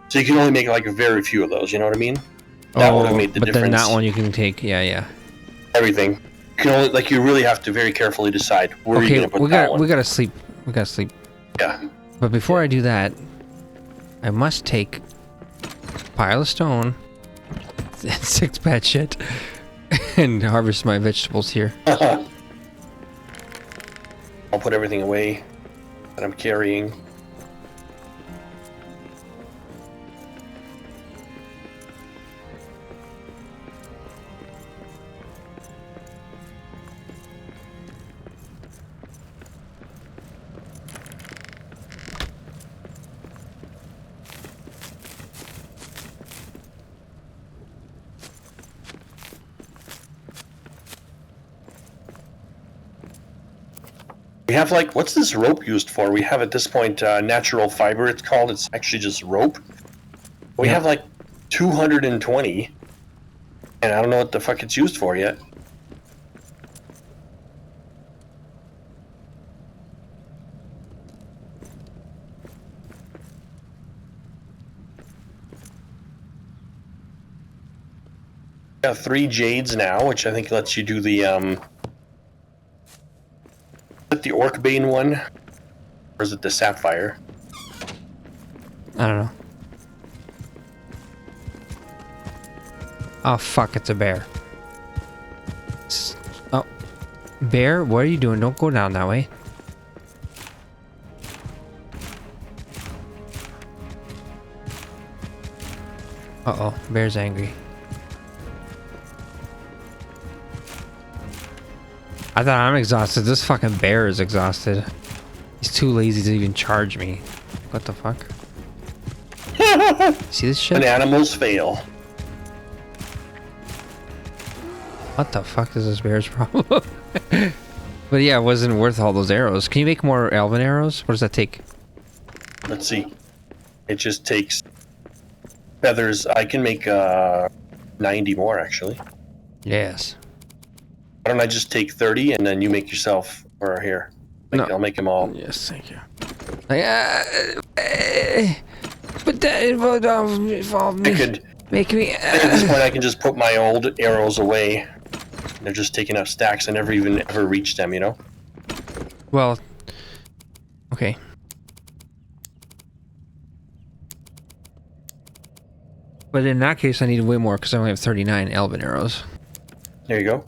So you can only make like a very few of those. You know what I mean? That would have made the but difference. then that one you can take, yeah. Everything. You can only, like, you really have to very carefully decide where you're Okay, gonna put that one. we gotta sleep. We gotta sleep. Yeah. But before I do that, I must take a pile of stone and 6 bad shit and harvest my vegetables here. I'll put everything away that I'm carrying. We have, like, what's this rope used for? We have at this point natural fiber, it's called. It's actually just rope. We have like 220, and I don't know what the fuck it's used for yet. We have 3 jades now, which I think lets you do the Orcbane one, or is it the sapphire? I don't know. Oh fuck, it's a bear. Oh, bear, what are you doing? Don't go down that way. Uh-oh, bear's angry. I thought I'm exhausted. This fucking bear is exhausted. He's too lazy to even charge me. What the fuck? See this shit? When animals fail. What the fuck is this bear's problem? But yeah, it wasn't worth all those arrows. Can you make more elven arrows? What does that take? Let's see. It just takes feathers. I can make 90 more, actually. Yes. Why don't I just take 30 and then you make yourself, or here. No. I'll make them all. Yes, thank you. But that involved I could, make me. at this point, I can just put my old arrows away. They're just taking up stacks. I never even ever reached them, you know? Well, okay. But in that case, I need way more because I only have 39 elven arrows. There you go.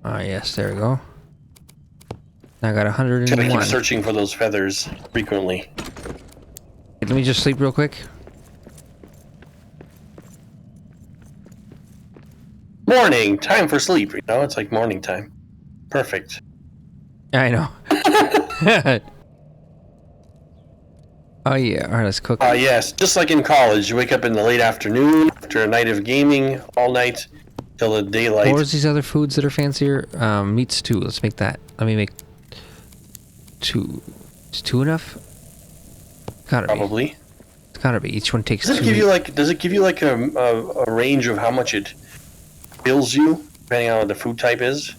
Ah, yes, there we go. I got Gotta keep 101. searching for those feathers frequently. Let me just sleep real quick. Morning! Time for sleep, you know? It's like morning time. Perfect. Yeah, I know. Oh yeah, alright, let's cook. Yes, just like in college, you wake up in the late afternoon after a night of gaming all night till the daylight. What are these other foods that are fancier? Meat stew. Let's make that. Let me make 2. Is 2 enough? Gotta be. Probably. It's gotta be. Each one takes Does it 2 give you meat. like? Does it give you like a range of how much it fills you, depending on what the food type is?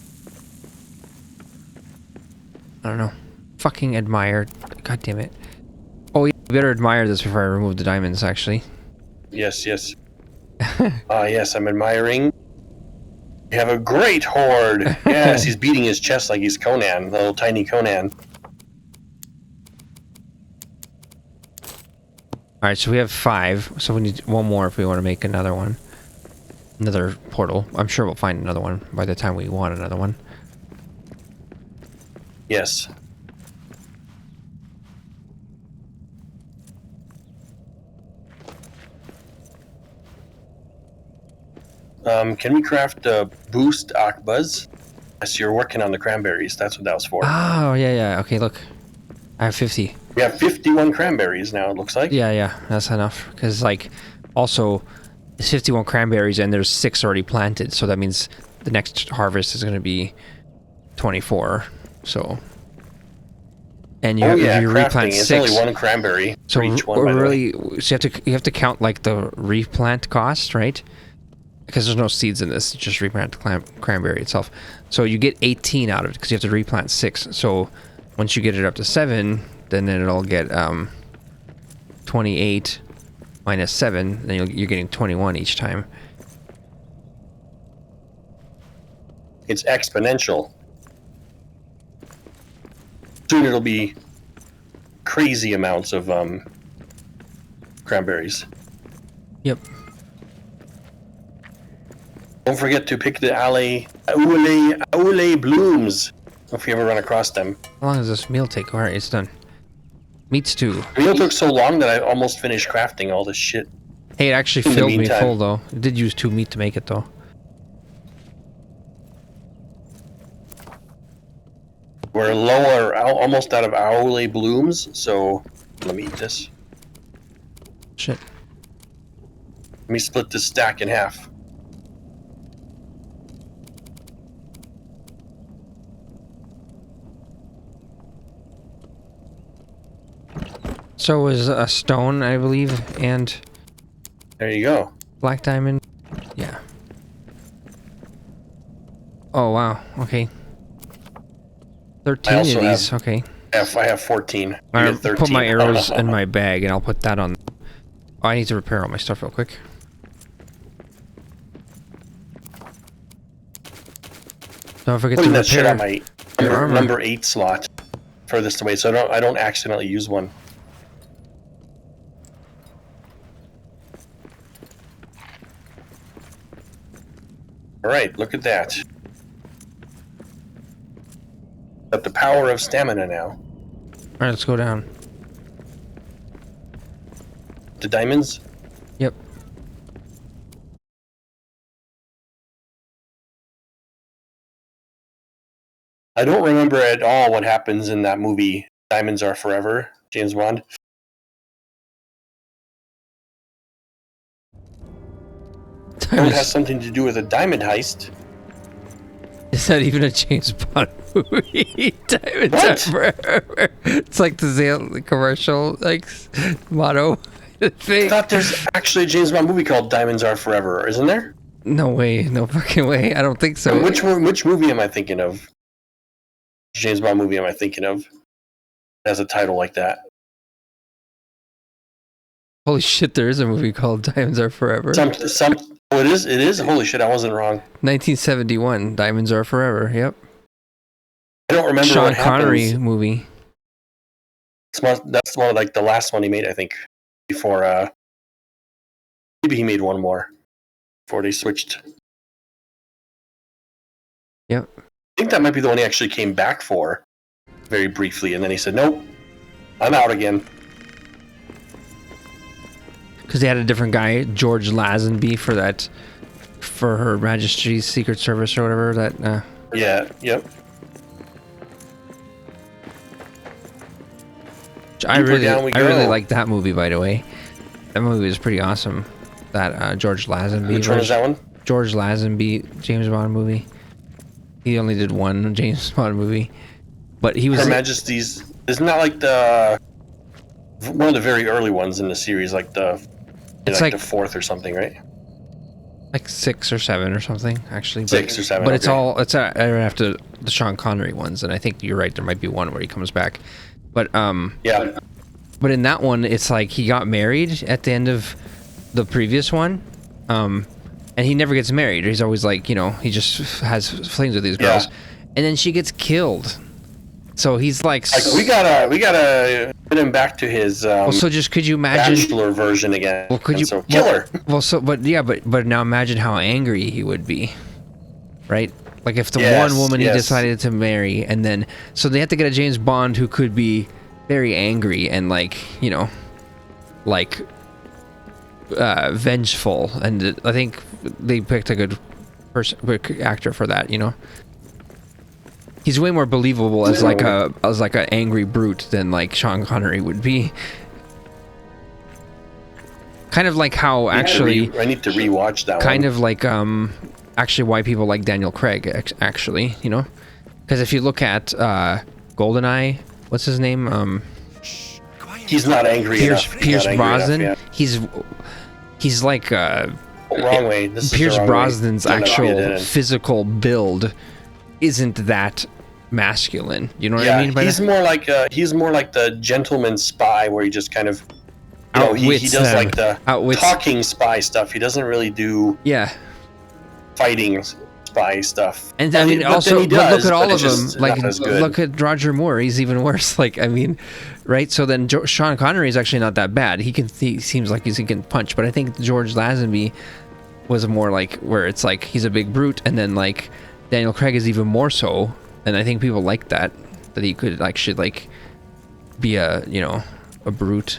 I don't know. Fucking admire. God damn it. Oh yeah, you better admire this before I remove the diamonds, actually. Yes, yes. Yes, I'm admiring. You have a great horde. Yes, he's beating his chest like he's Conan, little tiny Conan. Alright, so we have 5. So we need 1 more if we want to make another one. Another portal. I'm sure we'll find another one by the time we want another one. Yes. Can we craft boost Akbuz? Yes, you're working on the cranberries. That's what that was for. Oh, yeah, yeah. Okay, look. I have 50. We have 51 cranberries now, it looks like. Yeah, yeah. That's enough. Because, like, also, it's 51 cranberries and there's 6 already planted. So that means the next harvest is going to be 24. So... And you, Oh if yeah, you crafting. replant It's 6... only 1 cranberry So for each one, by the way. really, so you have to count like the replant cost, right? Because there's no seeds in this; it's just replant cranberry itself. So you get 18 out of it because you have to replant 6. So once you get it up to 7, then it'll get 28 minus 7. Then you're getting 21 each time. it's exponential. Soon it'll be crazy amounts of cranberries. Yep. Don't forget to pick the aule blooms if you ever run across them. How long does this meal take? All right, it's done. Meat stew. The meal took so long that I almost finished crafting all this shit. Hey, it actually In the filled me meantime. full though. It did use 2 meat to make it though. We're lower, almost out of aule blooms, so let me eat this. Shit. Let me split this stack in half. So was a stone, I believe, and There you go. black diamond. Yeah. Oh wow. Okay. 13 of also these. have- Okay. I have 14. I I'll get 13. put my arrows in my bag, and I'll put that on. Oh, I need to repair all my stuff real quick. Don't forget to Putting that shit on repair. my your armor. number 8 slot furthest away, so I don't accidentally use one. All right, look at that. Got the power of stamina now. All right, let's go down. The diamonds. Yep. I don't remember at all what happens in that movie, Diamonds Are Forever, James Bond. It has something to do with a diamond heist. Is that even a James Bond movie? Diamonds What? Are Forever. It's like the commercial like motto I thing. thought there's actually a James Bond movie called Diamonds Are Forever, isn't there? No way, no fucking way. I don't think so. Which movie am I thinking of? James Bond movie am I thinking of? It has a title like that. Holy shit, there is a movie called Diamonds Are Forever. Oh, it is. Holy shit, I wasn't wrong. 1971, Diamonds Are Forever. Yep. I don't remember Sean what Connery happens. movie. That's one of like the last one he made, I think. Before maybe he made one more before they switched. Yep. I think that might be the one he actually came back for very briefly, and then he said, "Nope, I'm out again." Because they had a different guy, George Lazenby, for Her Majesty's Secret Service or whatever. That. Yeah. Yep. I Deeper really down we go. like that movie, by the way. That movie was pretty awesome. That George Lazenby. Which one is that one? George Lazenby James Bond movie. He only did one James Bond movie, but he was. Her Majesty's. Isn't that like the one of the very early ones in the series? Like It's like like- the 4th or something, right? like 6 or 7 or something, actually. 6 or 7. But it's okay. all it's after the Sean Connery ones, and I think you're right. There might be one where he comes back, but Yeah. But in that one, it's like he got married at the end of the previous one, and he never gets married. He's always like, you know, he just has flings with these girls, and then she gets killed. So he's like, we gotta put him back to his well, so just could you imagine? bachelor version again. Well, could And you so kill her? Well, so but yeah, but now imagine how angry he would be, right? Like if the Yes, one woman he yes. decided to marry, and then so they have to get a James Bond who could be very angry and like, you know, like vengeful, and I think they picked a good actor for that, you know. He's way more believable as like an angry brute than like Sean Connery would be. Kind of like how actually I need to rewatch that one. kind of like actually why people like Daniel Craig actually, you know, because if you look at GoldenEye, what's his name, He's not angry Pierce enough. He's not angry Brosnan, enough, he's like yeah. Wrong way. This is the Pierce wrong way. Brosnan's No, no, actual you didn't. physical build isn't that masculine, you know what I mean by he's that? more like the gentleman spy, where he just kind of, you know, he Outwits does them. like the Outwits- talking spy stuff. He doesn't really do Yeah, fighting spy stuff. And I mean, but also, then he does, look at all but of it's them. just Like, not as good. look at Roger Moore. He's even worse. Like, I mean, right? So then Sean Connery is actually not that bad. He seems like he can punch. But I think George Lazenby was more like where it's like he's a big brute, and then like Daniel Craig is even more so. And I think people like that he could actually like be a brute.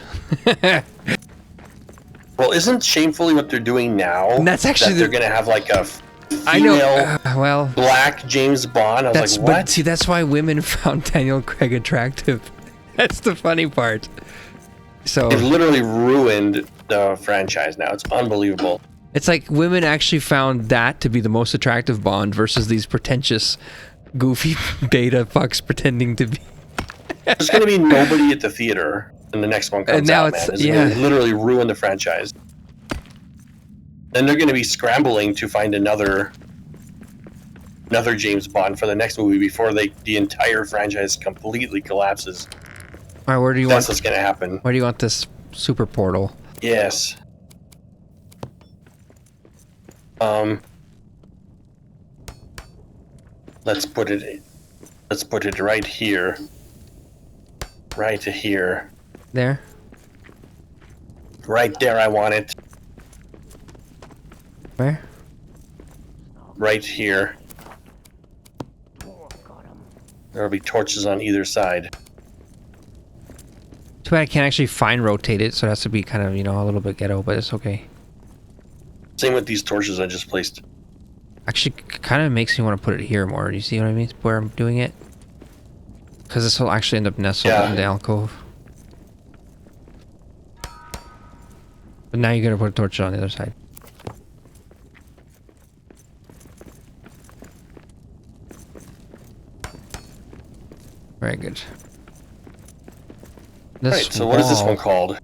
Well, isn't shamefully what they're doing now? And that's actually that they're gonna have like a I know. female Well, black James Bond. I was like, what? But see, that's why women found Daniel Craig attractive. That's the funny part. So They've literally ruined the franchise now. It's unbelievable. it's like women actually found that to be the most attractive Bond versus these pretentious, goofy beta fucks pretending to be. There's gonna be nobody at the theater when the next one comes And now out, it's- man. It's yeah. gonna literally ruin the franchise. Then they're gonna be scrambling to find another James Bond for the next movie before the entire franchise completely collapses. All right, where do you That's want? what's gonna happen. Where do you want this super portal? Yes. Let's put it right here. Right here. There. Right there I want it. Where? Right here. There'll be torches on either side. Too bad I can't actually fine rotate it, so it has to be kind of a little bit ghetto, but it's okay. Same with these torches I just placed. Actually, kind of makes me want to put it here more. Do you see what I mean? Where I'm doing it? Because this will actually end up nestled in the alcove. But now you're gonna put a torch on the other side. Very good. This Right, so what is this one called?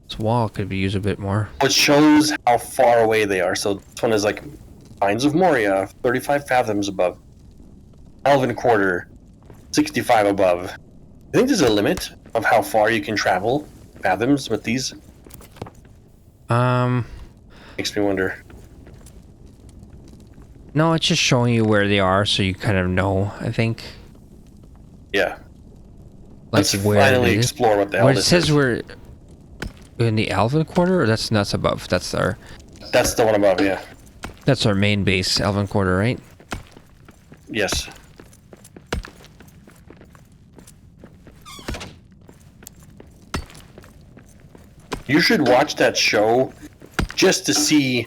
This wall could be used a bit more. It shows how far away they are. So this one is like Pines of Moria, 35 fathoms above. Elven Quarter, 65 above. I think there's a limit of how far you can travel fathoms with these. Makes me wonder. No, it's just showing you where they are, so you kind of know. I think. Yeah. Like Let's where finally it is. explore what the hell Where it this says is. we're in the Elven Quarter, or that's above. That's our That's the one above, yeah. That's our main base, Elven Quarter, right? Yes. You should watch that show just to see.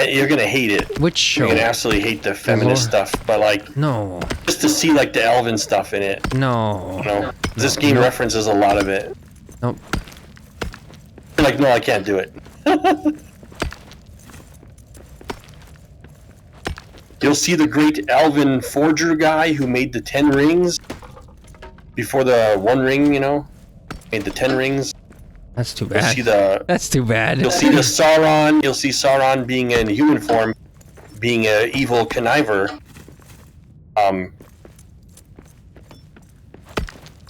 You're gonna hate it. Which show? You're gonna absolutely hate the feminist Lord. stuff, but like No. just to see like the elven stuff in it. No. You know, this game references a lot of it. Nope. You're like, no, I can't do it. You'll see the great elven forger guy who made the 10 rings before the one ring, made the 10 rings. That's too You'll bad. see the That's too bad. You'll see the Sauron. You'll see Sauron being in human form, being an evil conniver.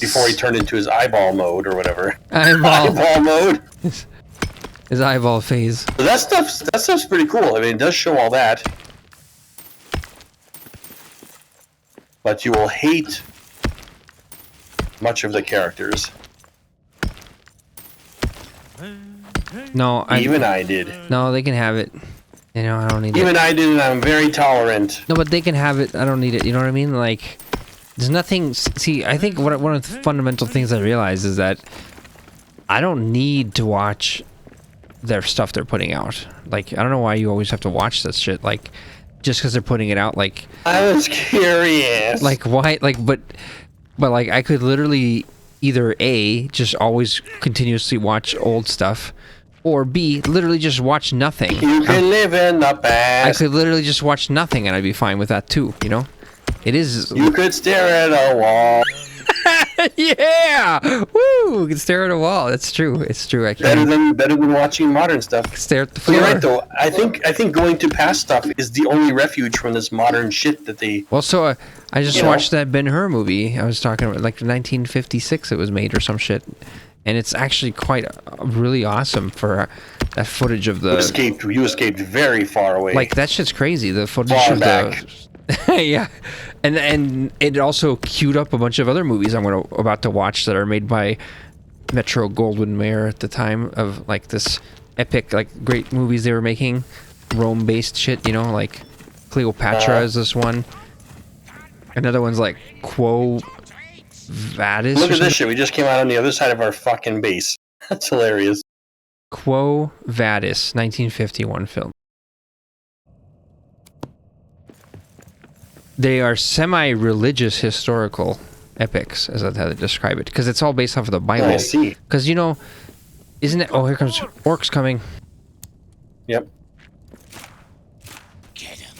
Before he turned into his eyeball mode or whatever. Eyeball mode. His eyeball phase. So that stuff's pretty cool. I mean, it does show all that, but you will hate much of the characters. No, Even I did. No, they can have it. I don't need it. Even I did, and I'm very tolerant. No, but they can have it. I don't need it. You know what I mean? Like, there's nothing. See, I think one of the fundamental things I realize is that I don't need to watch their stuff they're putting out. Like, I don't know why you always have to watch this shit. Like, just because they're putting it out. Like, I was curious. like why? Like, but like I could literally either A, just always continuously watch old stuff, or B, literally just watch nothing. You can live in the I past. could literally just watch nothing and I'd be fine with that too, It is... You could stare at a wall. Yeah! Woo! You can stare at a wall. That's true. It's true. I Better can than watching modern stuff. stare at the But floor. you're right though. I think going to past stuff is the only refuge from this modern shit that they. Well, so I just You know? watched that Ben-Hur movie. I was talking about, like, 1956 it was made or some shit. and it's actually quite really awesome for that footage of the. You escaped very far away. Like that shit's crazy. The footage Far of back. the. Yeah, and it also queued up a bunch of other movies about to watch that are made by Metro Goldwyn Mayer at the time of like this epic like great movies they were making, Rome based shit. You know, like Cleopatra is this one. Another one's like Quo Vadis. Look at this shit. We just came out on the other side of our fucking base. That's hilarious. Quo Vadis, 1951 film. They are semi-religious historical epics, as I describe it, because it's all based off of the Bible. I see. Because you know, isn't it? Oh, here comes orcs coming. Yep. Get him.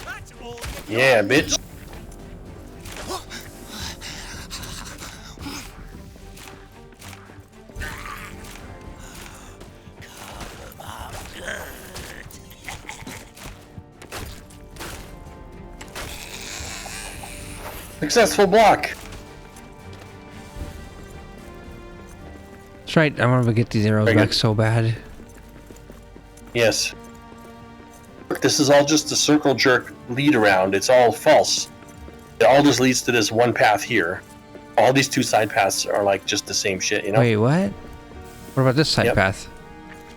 That's all. Yeah, bitch. Successful block. That's right. I want to get these arrows Very back good. so bad. Yes. Look, this is all just a circle jerk lead around. It's all false. It all just leads to this one path here. All these two side paths are like just the same shit, you know? Wait, what? What about this side Yep. path?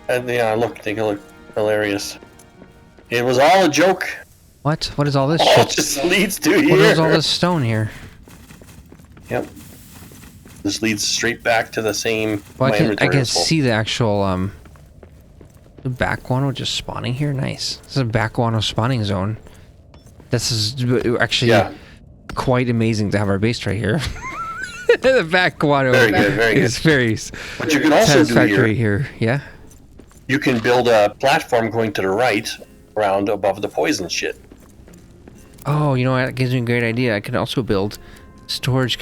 And yeah, look, take a look. Hilarious. It was all a joke. What? What is all this All shit? just leads to here. What is all this stone here? Yep. This leads straight back to the same. Well, my I inventory can is full. see the actual the back guano just spawning here. Nice. This is a back guano spawning zone. This is actually Yeah. quite amazing to have our base right here. The back guano Very good, very good. is very What you can also do satisfactory here, here. Yeah. you can build a platform going to the right around above the poison shit. Oh, you know what? That gives me a great idea. I could also build storage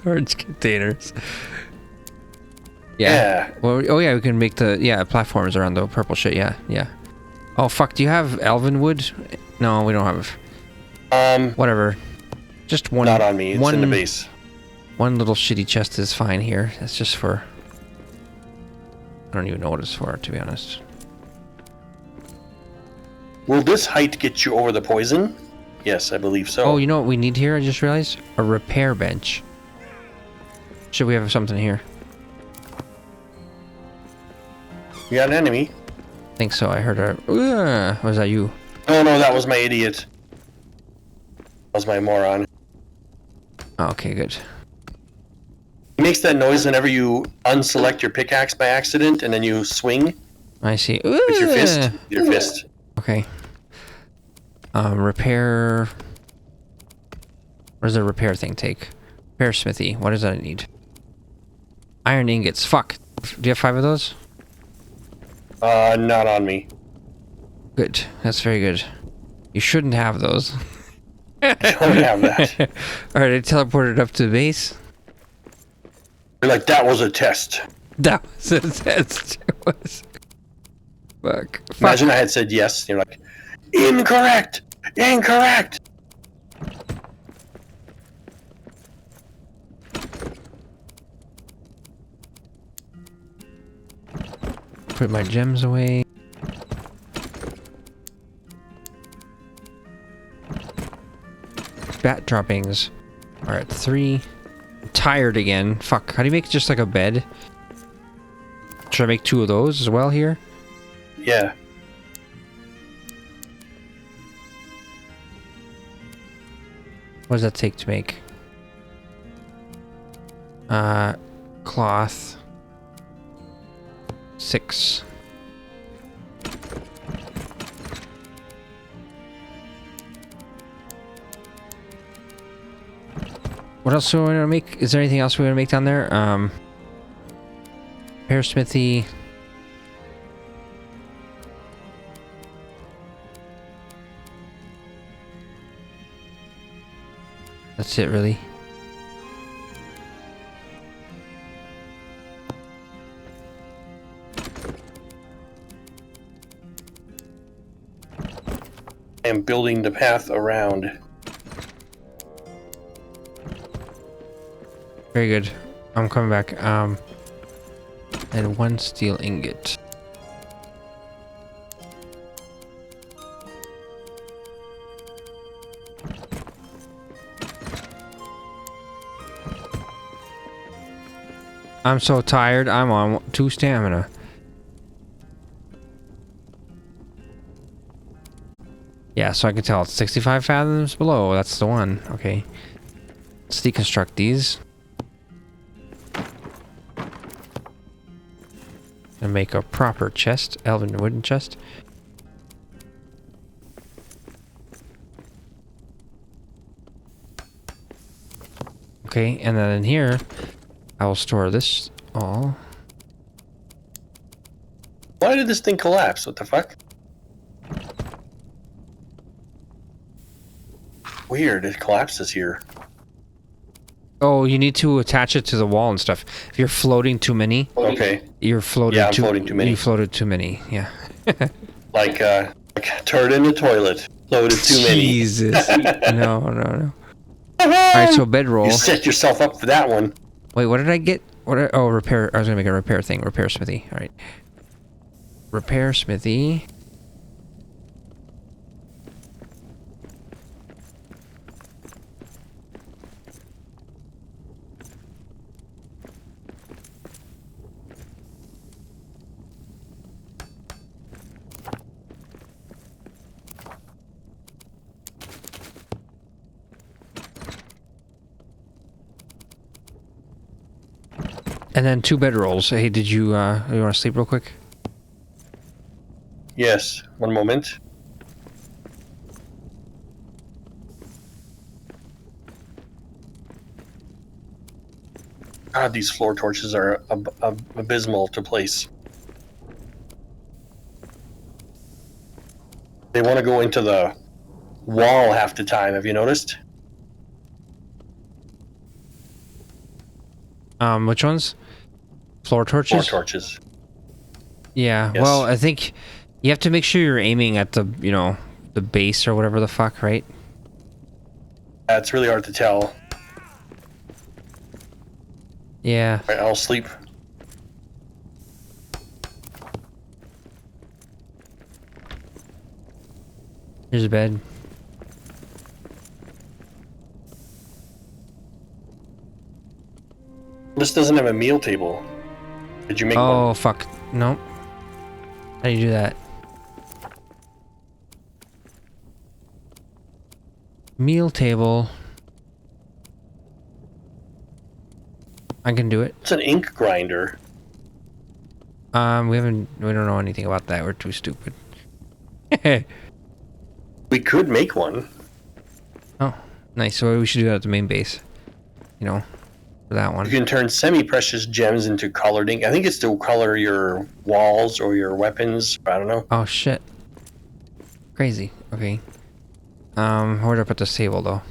containers. Yeah. Well, oh yeah, we can make the platforms around the purple shit. Yeah, yeah. Oh fuck, do you have elven wood? No, we don't have. Whatever. Just one. Not on me. It's one, in the base. One little shitty chest is fine here. That's just for. I don't even know what it's for, to be honest. Will this height get you over the poison? Yes, I believe so. Oh, you know what we need here? I just realized a repair bench. Should we have something here? You got an enemy? I think so. I heard a. Was that you? Oh no, that was my idiot. That was my moron. Oh, okay, good. It makes that noise whenever you unselect your pickaxe by accident and then you swing I see. with your fist. Your fist. Okay. Repair. What does the repair thing take? Repair smithy. What does that need? Iron ingots. Fuck. Do you have 5 of those? Not on me. Good. That's very good. You shouldn't have those. I don't have that. Alright, I teleported up to the base. You're like, that was a test. That was a test. It was. Fuck. Imagine I had said yes. You're like, incorrect! Incorrect! Put my gems away. Bat droppings are at 3. I'm tired again. Fuck. How do you make just like a bed? Should I make 2 of those as well here? Yeah. What does that take to make? Cloth. 6. What else do we want to make? Is there anything else we want to make down there? Repair smithy. That's it, really. am building the path around. Very good. I'm coming back. And 1 steel ingot. I'm so tired. I'm on 2 stamina. Yeah, so I can tell it's 65 fathoms below. That's the one. Okay. Let's deconstruct these. And make a proper chest. Elven wooden chest. Okay, and then in here, I will store this all. Why did this thing collapse? What the fuck? Weird, it collapses here. Oh, you need to attach it to the wall and stuff. If you're floating too many, Okay. you're floating Yeah, I'm floating too many. You floated too many, yeah. Like a turd in the toilet. Floated too many. Jesus. No. Alright, so bedroll. You set yourself up for that one. Wait, what did I get? Oh, repair. I was gonna make a repair thing. Repair smithy. Alright. Repair smithy. And then 2 bedrolls. Hey, did you want to sleep real quick? Yes, one moment. God, these floor torches are abysmal to place. They want to go into the wall half the time, have you noticed? Which ones? Floor torches? Floor torches. Yeah, Yes. well, I think you have to make sure you're aiming at the, the base or whatever the fuck, right? It's really hard to tell. Yeah. All right, I'll sleep. Here's a bed. This doesn't have a meal table. Did you make one? Oh, fuck. Nope. How do you do that? Meal table. I can do it. It's an ink grinder. We don't know anything about that. We're too stupid. We could make one. Oh, nice. So we should do that at the main base. For that one. You can turn semi-precious gems into colored ink. I think it's to color your walls or your weapons. I don't know. Oh, shit. Crazy. Okay. Where do I put this table, though?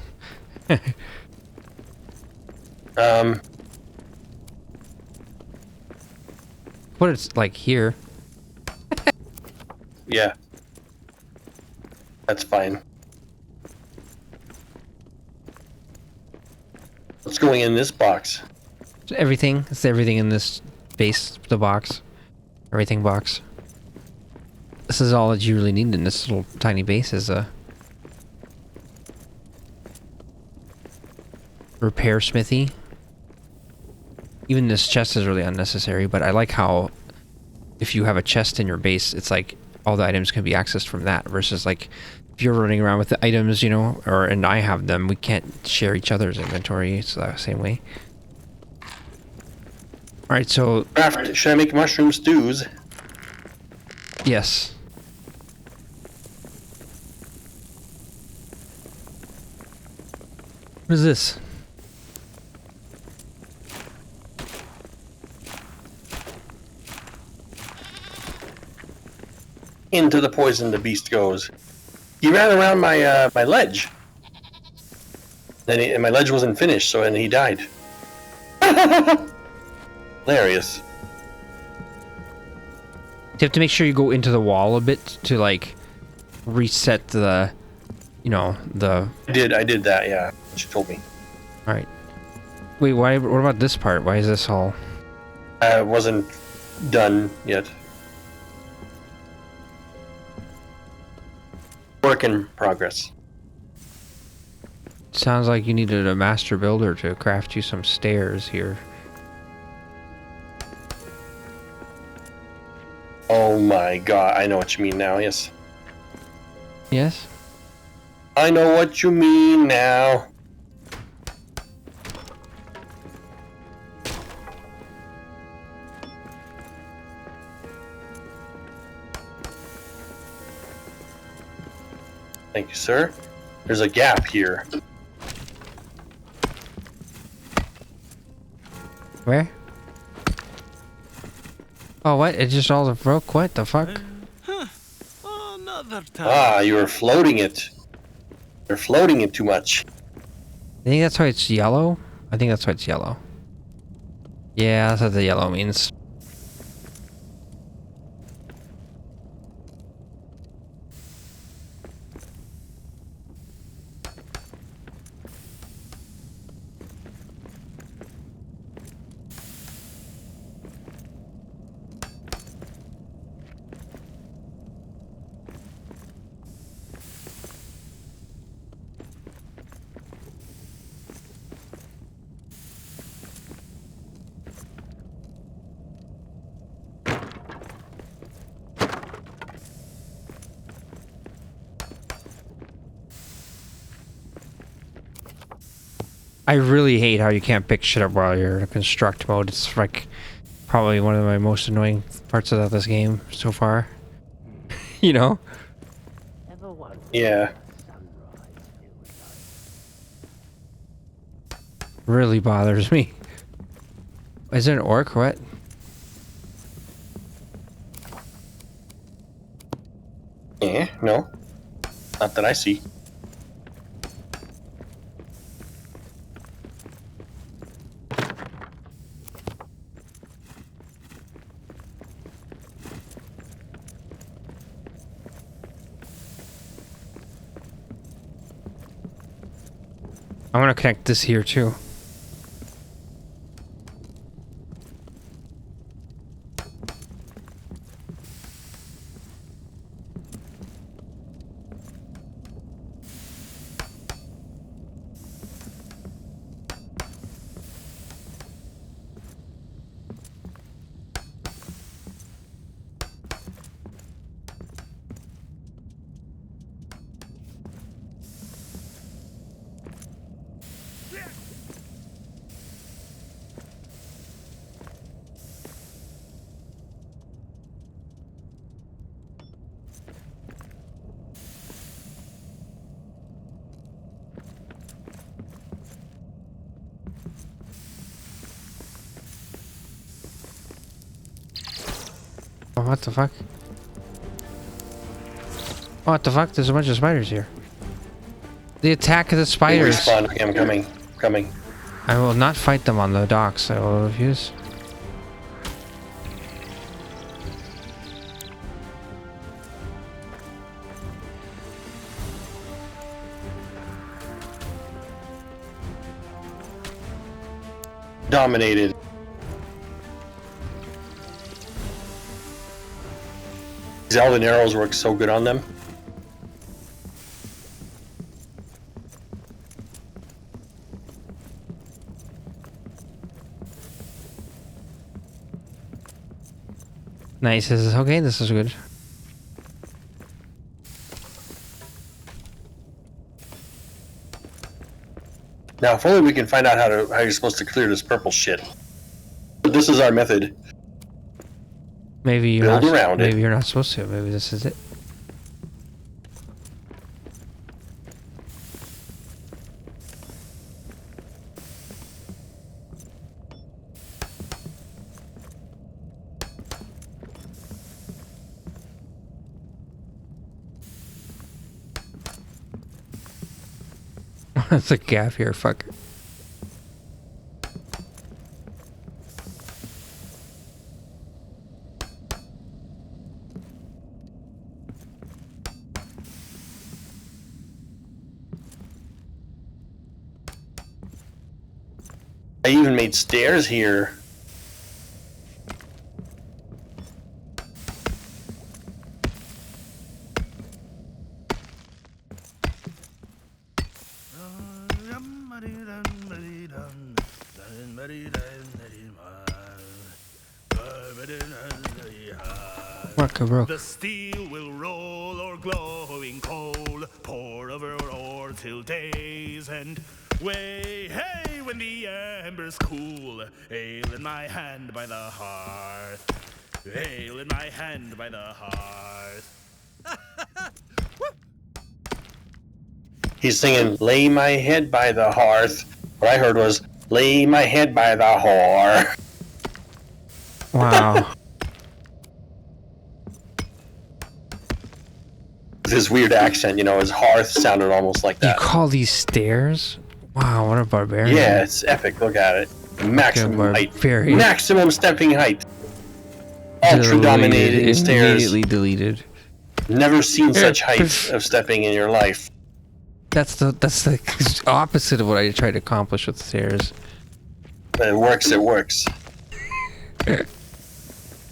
Put it, like, here. Yeah. That's fine. What's going in this box? Everything. It's everything in this base, the box. Everything box. This is all that you really need in this little tiny base is a repair smithy. Even this chest is really unnecessary, but I like how if you have a chest in your base, it's like all the items can be accessed from that versus like if you're running around with the items, and I have them, we can't share each other's inventory. It's the same way. All right, so Craft. Should I make mushroom stews? yes. What is this? Into the poison the beast goes. He ran around my my ledge. And my ledge wasn't finished, and he died. Hilarious. You have to make sure you go into the wall a bit to like reset the you know, the... I did that, yeah. She told me. Alright. Wait, why? What about this part? Why is this all... It wasn't done yet. Work in progress. Sounds like you needed a master builder to craft you some stairs here. Oh my god, I know what you mean now, yes. Yes? I know what you mean now. Thank you, sir. There's a gap here. Where? Oh, what? It just all broke? What the fuck? Another time. Ah, you were floating it. You're floating it too much. I think that's why it's yellow. I think that's why it's yellow. Yeah, that's what the yellow means. I really hate how you can't pick shit up while you're in construct mode. It's like probably one of my most annoying parts of this game so far. You know? Yeah. Really bothers me. Is there an orc or what? Yeah, no. Not that I see. I want to connect this here too. Oh, what the fuck? What the fuck? There's a bunch of spiders here. The attack of the spiders. Respawn. Okay, I'm coming. Coming. I will not fight them on the docks. I will refuse. Dominated. These elven arrows work so good on them. Nice. This is okay. This is good. Now, if only we can find out how you're supposed to clear this purple shit. This is our method. Maybe you're Build not, around maybe it. you're not supposed to. Maybe this is it. That's a gap here, fuck. I even made stairs here. The steel will roll or glowing coal, pour over ore till day's end. Way, hey, when the embers cool, ale in my hand by the hearth, ale in my hand by the hearth. He's singing, lay my head by the hearth. What I heard was, lay my head by the whore. Wow. His weird accent, you know, his hearth sounded almost like You that. call these stairs? Wow, what a barbarian. Yeah, it's epic. Look at it. Maximum height. barbarian. Maximum stepping height. Ultra dominating stairs. Immediately deleted. Never seen such height of stepping in your life. That's the opposite of what I tried to accomplish with stairs. But it works, it works.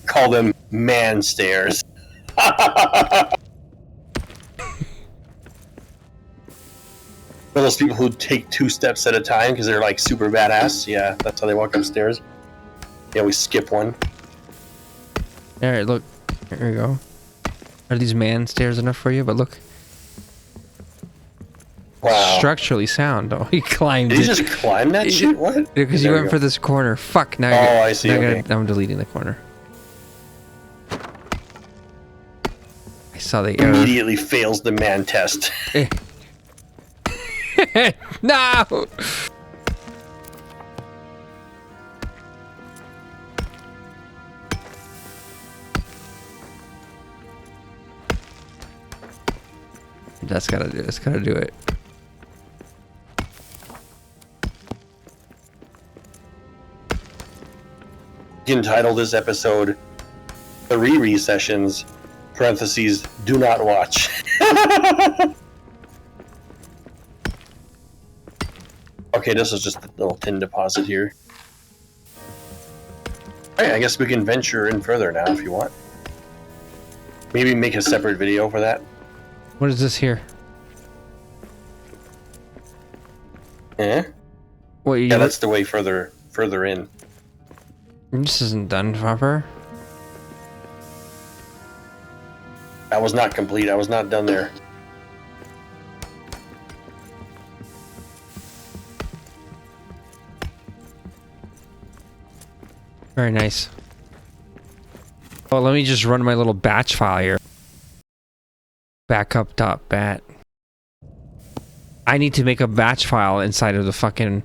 Call them man stairs. For those people who take 2 steps at a time because they're like super badass. Yeah, that's how they walk upstairs. Yeah, we skip one. Alright, look. Here we go. Are these man stairs enough for you? But look. Wow. Structurally sound. Oh, he climbed Did it. you just climb that shit? What? Because you There went for this corner. Fuck. Now Oh, I see, now okay. I'm deleting the corner. I saw the error. Immediately fails the man test. No! That's gotta do it. That's gotta do it. You can title this episode The Riri Sessions, parentheses, do not watch. Okay, this is just a little tin deposit here. Alright, I guess we can venture in further now if you want. Maybe make a separate video for that. What is this here? Eh? What you? Yeah, that's the way further in. This isn't done proper. That was not complete. I was not done there. Very nice. Oh, let me just run my little batch file here. Backup.bat. I need to make a batch file inside of the fucking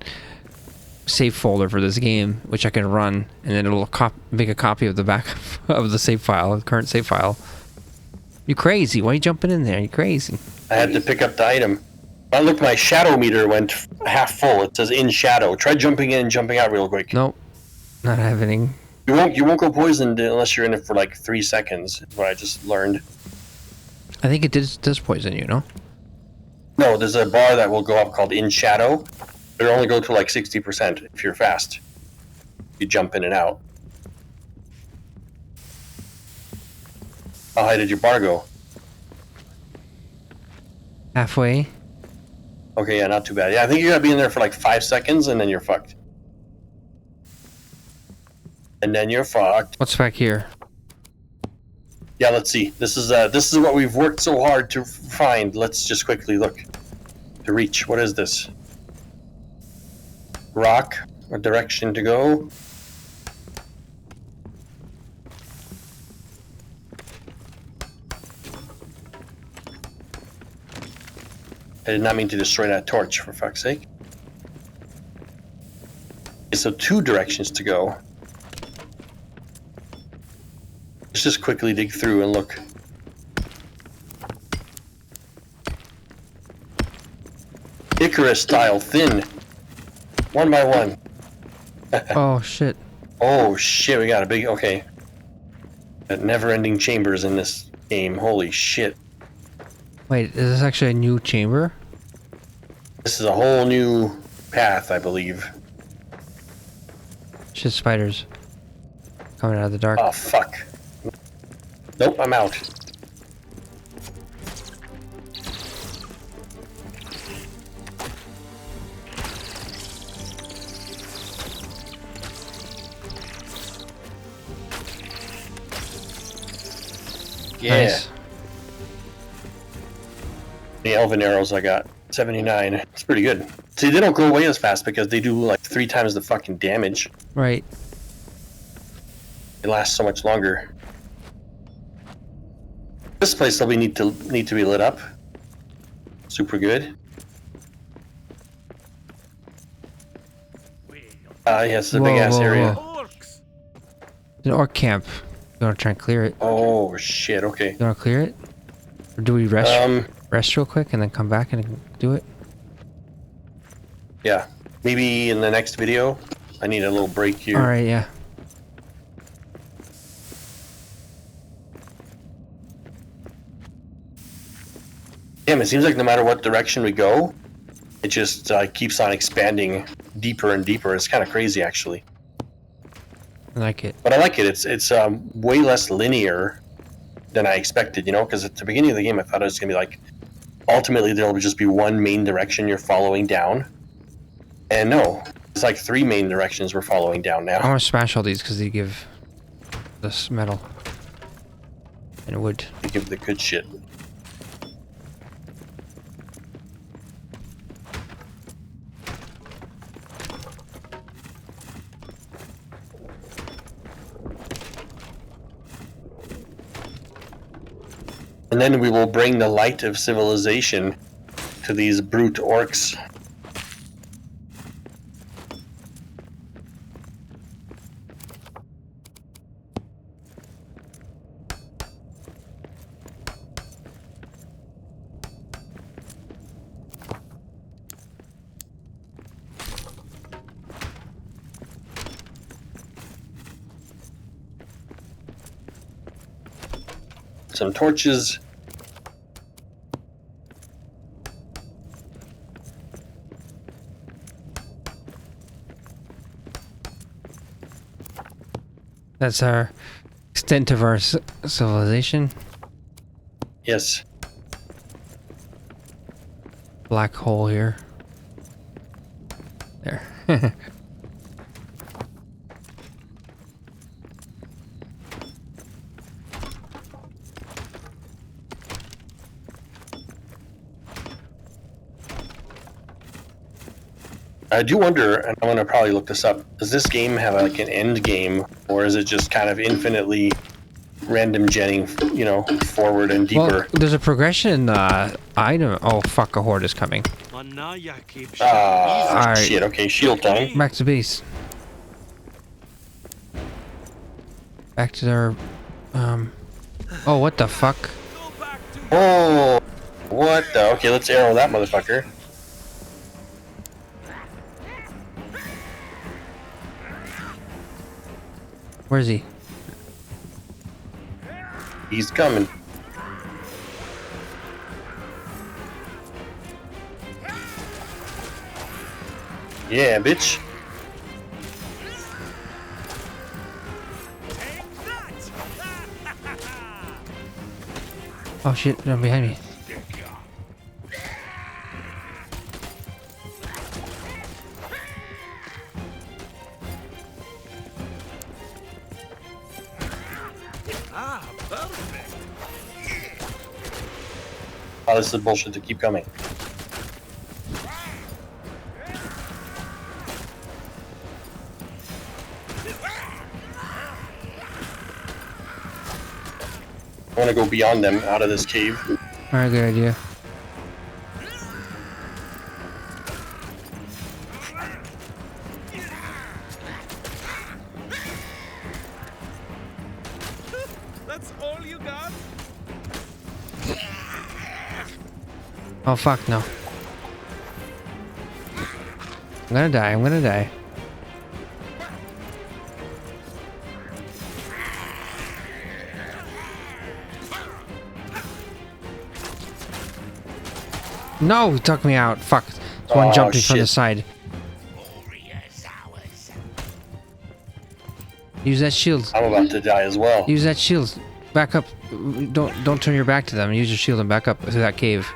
save folder for this game, which I can run, and then it'll make a copy of the backup of the save file, the current save file. You crazy? Why are you jumping in there? You crazy? I had to pick up the item. I looked, my shadow meter went half full. It says in shadow. Try jumping in and jumping out real quick. Nope. Not happening. You won't go poisoned unless you're in it for like 3 seconds, is what I just learned. I think it does poison you, no? No, there's a bar that will go up called in shadow. It'll only go to like 60% if you're fast. You jump in and out. How high did your bar go? Halfway. Okay, yeah, not too bad. Yeah, I think you gotta be in there for like 5 seconds and then you're fucked. And then you're fucked. What's back here? Yeah, let's see. This is what we've worked so hard to find. Let's just quickly look. To reach. What is this? Rock. A direction to go. I did not mean to destroy that torch, for fuck's sake. Okay, so 2 directions to go. Let's just quickly dig through and look. Icarus style, thin. 1 by 1. Oh shit. Oh shit, we got a big, okay. That never-ending chambers in this game, holy shit. Wait, is this actually a new chamber? This is a whole new path, I believe. Shit, spiders. Coming out of the dark. Oh, fuck. Nope, I'm out. Yeah. Nice. The elven arrows I got. 79. It's pretty good. See, they don't go away as fast because they do like 3 times the fucking damage. Right. It lasts so much longer. This place will need to be lit up. Super good. Yes, it's a big ass area. Orcs. An orc camp. You want to try and clear it? Oh shit! Okay. You want to clear it? Or do we rest? Rest real quick and then come back and do it? Yeah. Maybe in the next video. I need a little break here. All right. Yeah. Damn, it seems like no matter what direction we go, it just keeps on expanding deeper and deeper. It's kind of crazy, actually. I like it. But I like it. It's way less linear than I expected, you know? Because at the beginning of the game, I thought it was going to be like, ultimately, there'll just be one main direction you're following down. And no, it's like 3 main directions we're following down now. I want to smash all these because they give this metal and wood. They give the good shit. And then we will bring the light of civilization to these brute orcs. Some torches. That's our extent of our civilization. Yes. Black hole here. There. I do wonder, and I'm gonna probably look this up. Does this game have like an end game, or is it just kind of infinitely random genning, you know, forward and deeper? Well, there's a progression item. Oh fuck! A horde is coming. Ah, shit. Okay, shield time. Back to base. Back to their. Oh, what the fuck? Oh, what the? Okay, let's arrow that motherfucker. Where is he? He's coming. Yeah, bitch. Oh shit! They're behind me. Oh, this is bullshit to keep coming. I want to go beyond them, out of this cave. Alright, good idea. That's all you got? Oh fuck no. I'm gonna die, I'm gonna die. No, he took me out. Fuck. This one Oh, jumped me from the shit. side. Use that shield. I'm about to die as well. Use that shield. Back up. Don't turn your back to them. Use your shield and back up through that cave.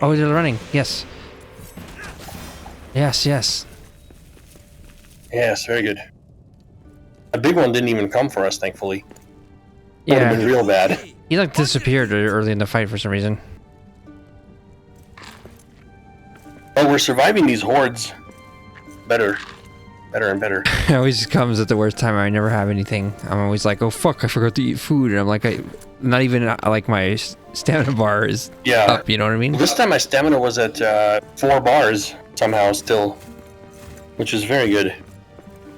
Oh, they're running. Yes. Yes, yes. Yes, very good. A big one didn't even come for us, thankfully. Would have been Yeah. real bad. He like disappeared early in the fight for some reason. But we're surviving these hordes better and better. It always comes at the worst time. I never have anything. I'm always like, oh fuck, I forgot to eat food. And I'm like, not even like my stamina bar is up, you know what I mean? This time my stamina was at 4 bars somehow still, which is very good.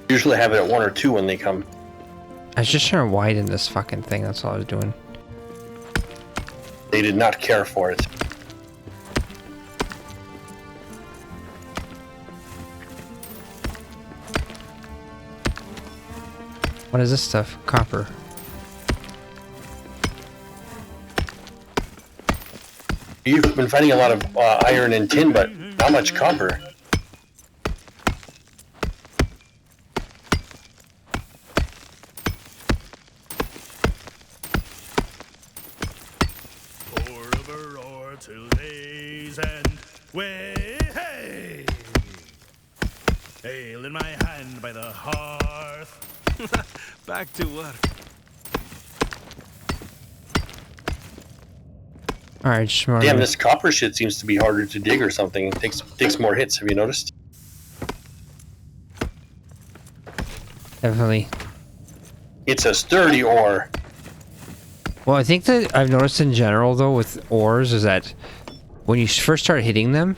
Usually I have it at 1 or 2 when they come. I was just trying to widen this fucking thing. That's all I was doing. They did not care for it. What is this stuff? Copper. You've been finding a lot of iron and tin, but not much copper. Pour over roar till days end. Way, hey! Ale in my hand by the hearth. Back to work. Alright, smart. Damn, this copper shit seems to be harder to dig or something. It takes more hits, have you noticed? Definitely. It's a sturdy ore. Well, I think that I've noticed in general, though, with ores, is that when you first start hitting them,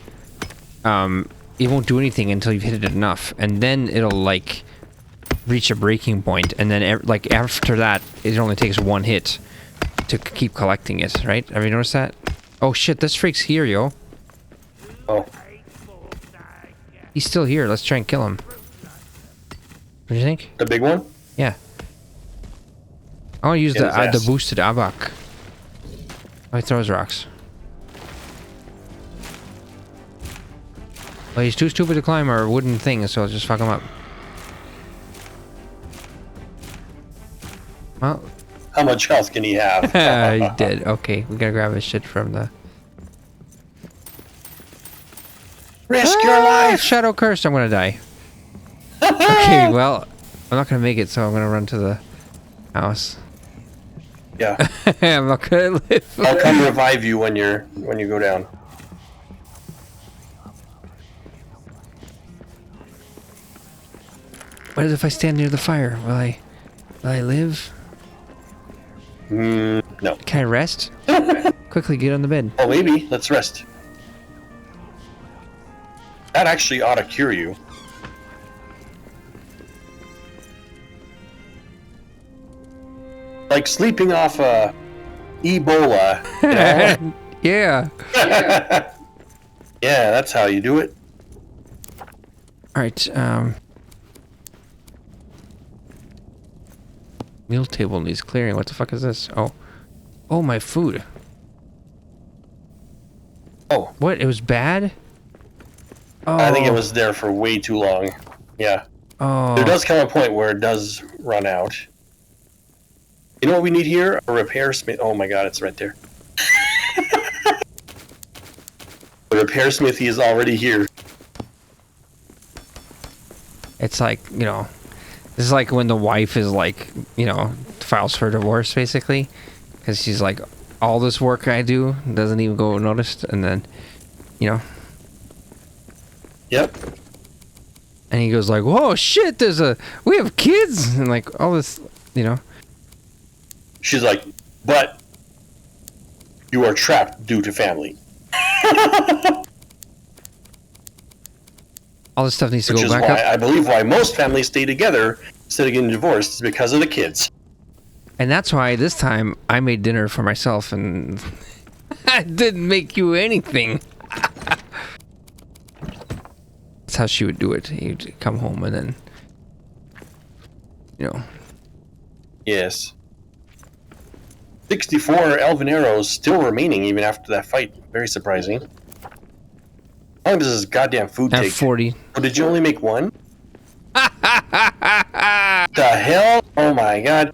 it won't do anything until you've hit it enough. And then it'll, like, reach a breaking point. And then, like, after that, it only takes 1 hit to keep collecting it, right? Have you noticed that? Oh, shit, this freak's here, yo. Oh, He's still here. Let's try and kill him. What do you think? the big one? Yeah. I'll use Get his the ass. boosted abak. Oh, he throws rocks. Well, he's too stupid to climb our wooden thing, so I'll just fuck him up. Well, How much health can he have? he did. Okay, we gotta grab his shit from the... Risk your life! Shadow cursed, I'm gonna die. Okay, well, I'm not gonna make it, so I'm gonna run to the house. Yeah, I'm not gonna live. I'll come revive you when you go down. What if I stand near the fire? Will I live? No. Can I rest? Quickly get on the bed. Oh, maybe. Let's rest. That actually ought to cure you. Like sleeping off Ebola. You know? Yeah. Yeah, that's how you do it. Alright, meal table needs clearing. What the fuck is this? Oh, my food. Oh, What? It was bad? Oh. I think it was there for way too long. Yeah. Oh. There does come a point where it does run out. You know what we need here? A repair smith. Oh my god, it's right there. The repair smithy is already here. It's like, you know, this is like when the wife is like, you know, files for divorce basically. Because she's like, all this work I do doesn't even go noticed. And then, you know. Yep. And he goes like, whoa, shit, we have kids. And like all this, you know. She's like, but you are trapped due to family. All this stuff needs to Which go is back why up. I believe why most families stay together instead of getting divorced is because of the kids. And that's why this time I made dinner for myself and I didn't make you anything. That's how she would do it. He'd come home and then, you know. Yes. 64 elven arrows still remaining even after that fight. Very surprising. How long does this goddamn food I have take? 40. Oh, did you only make one? hell? Oh my god.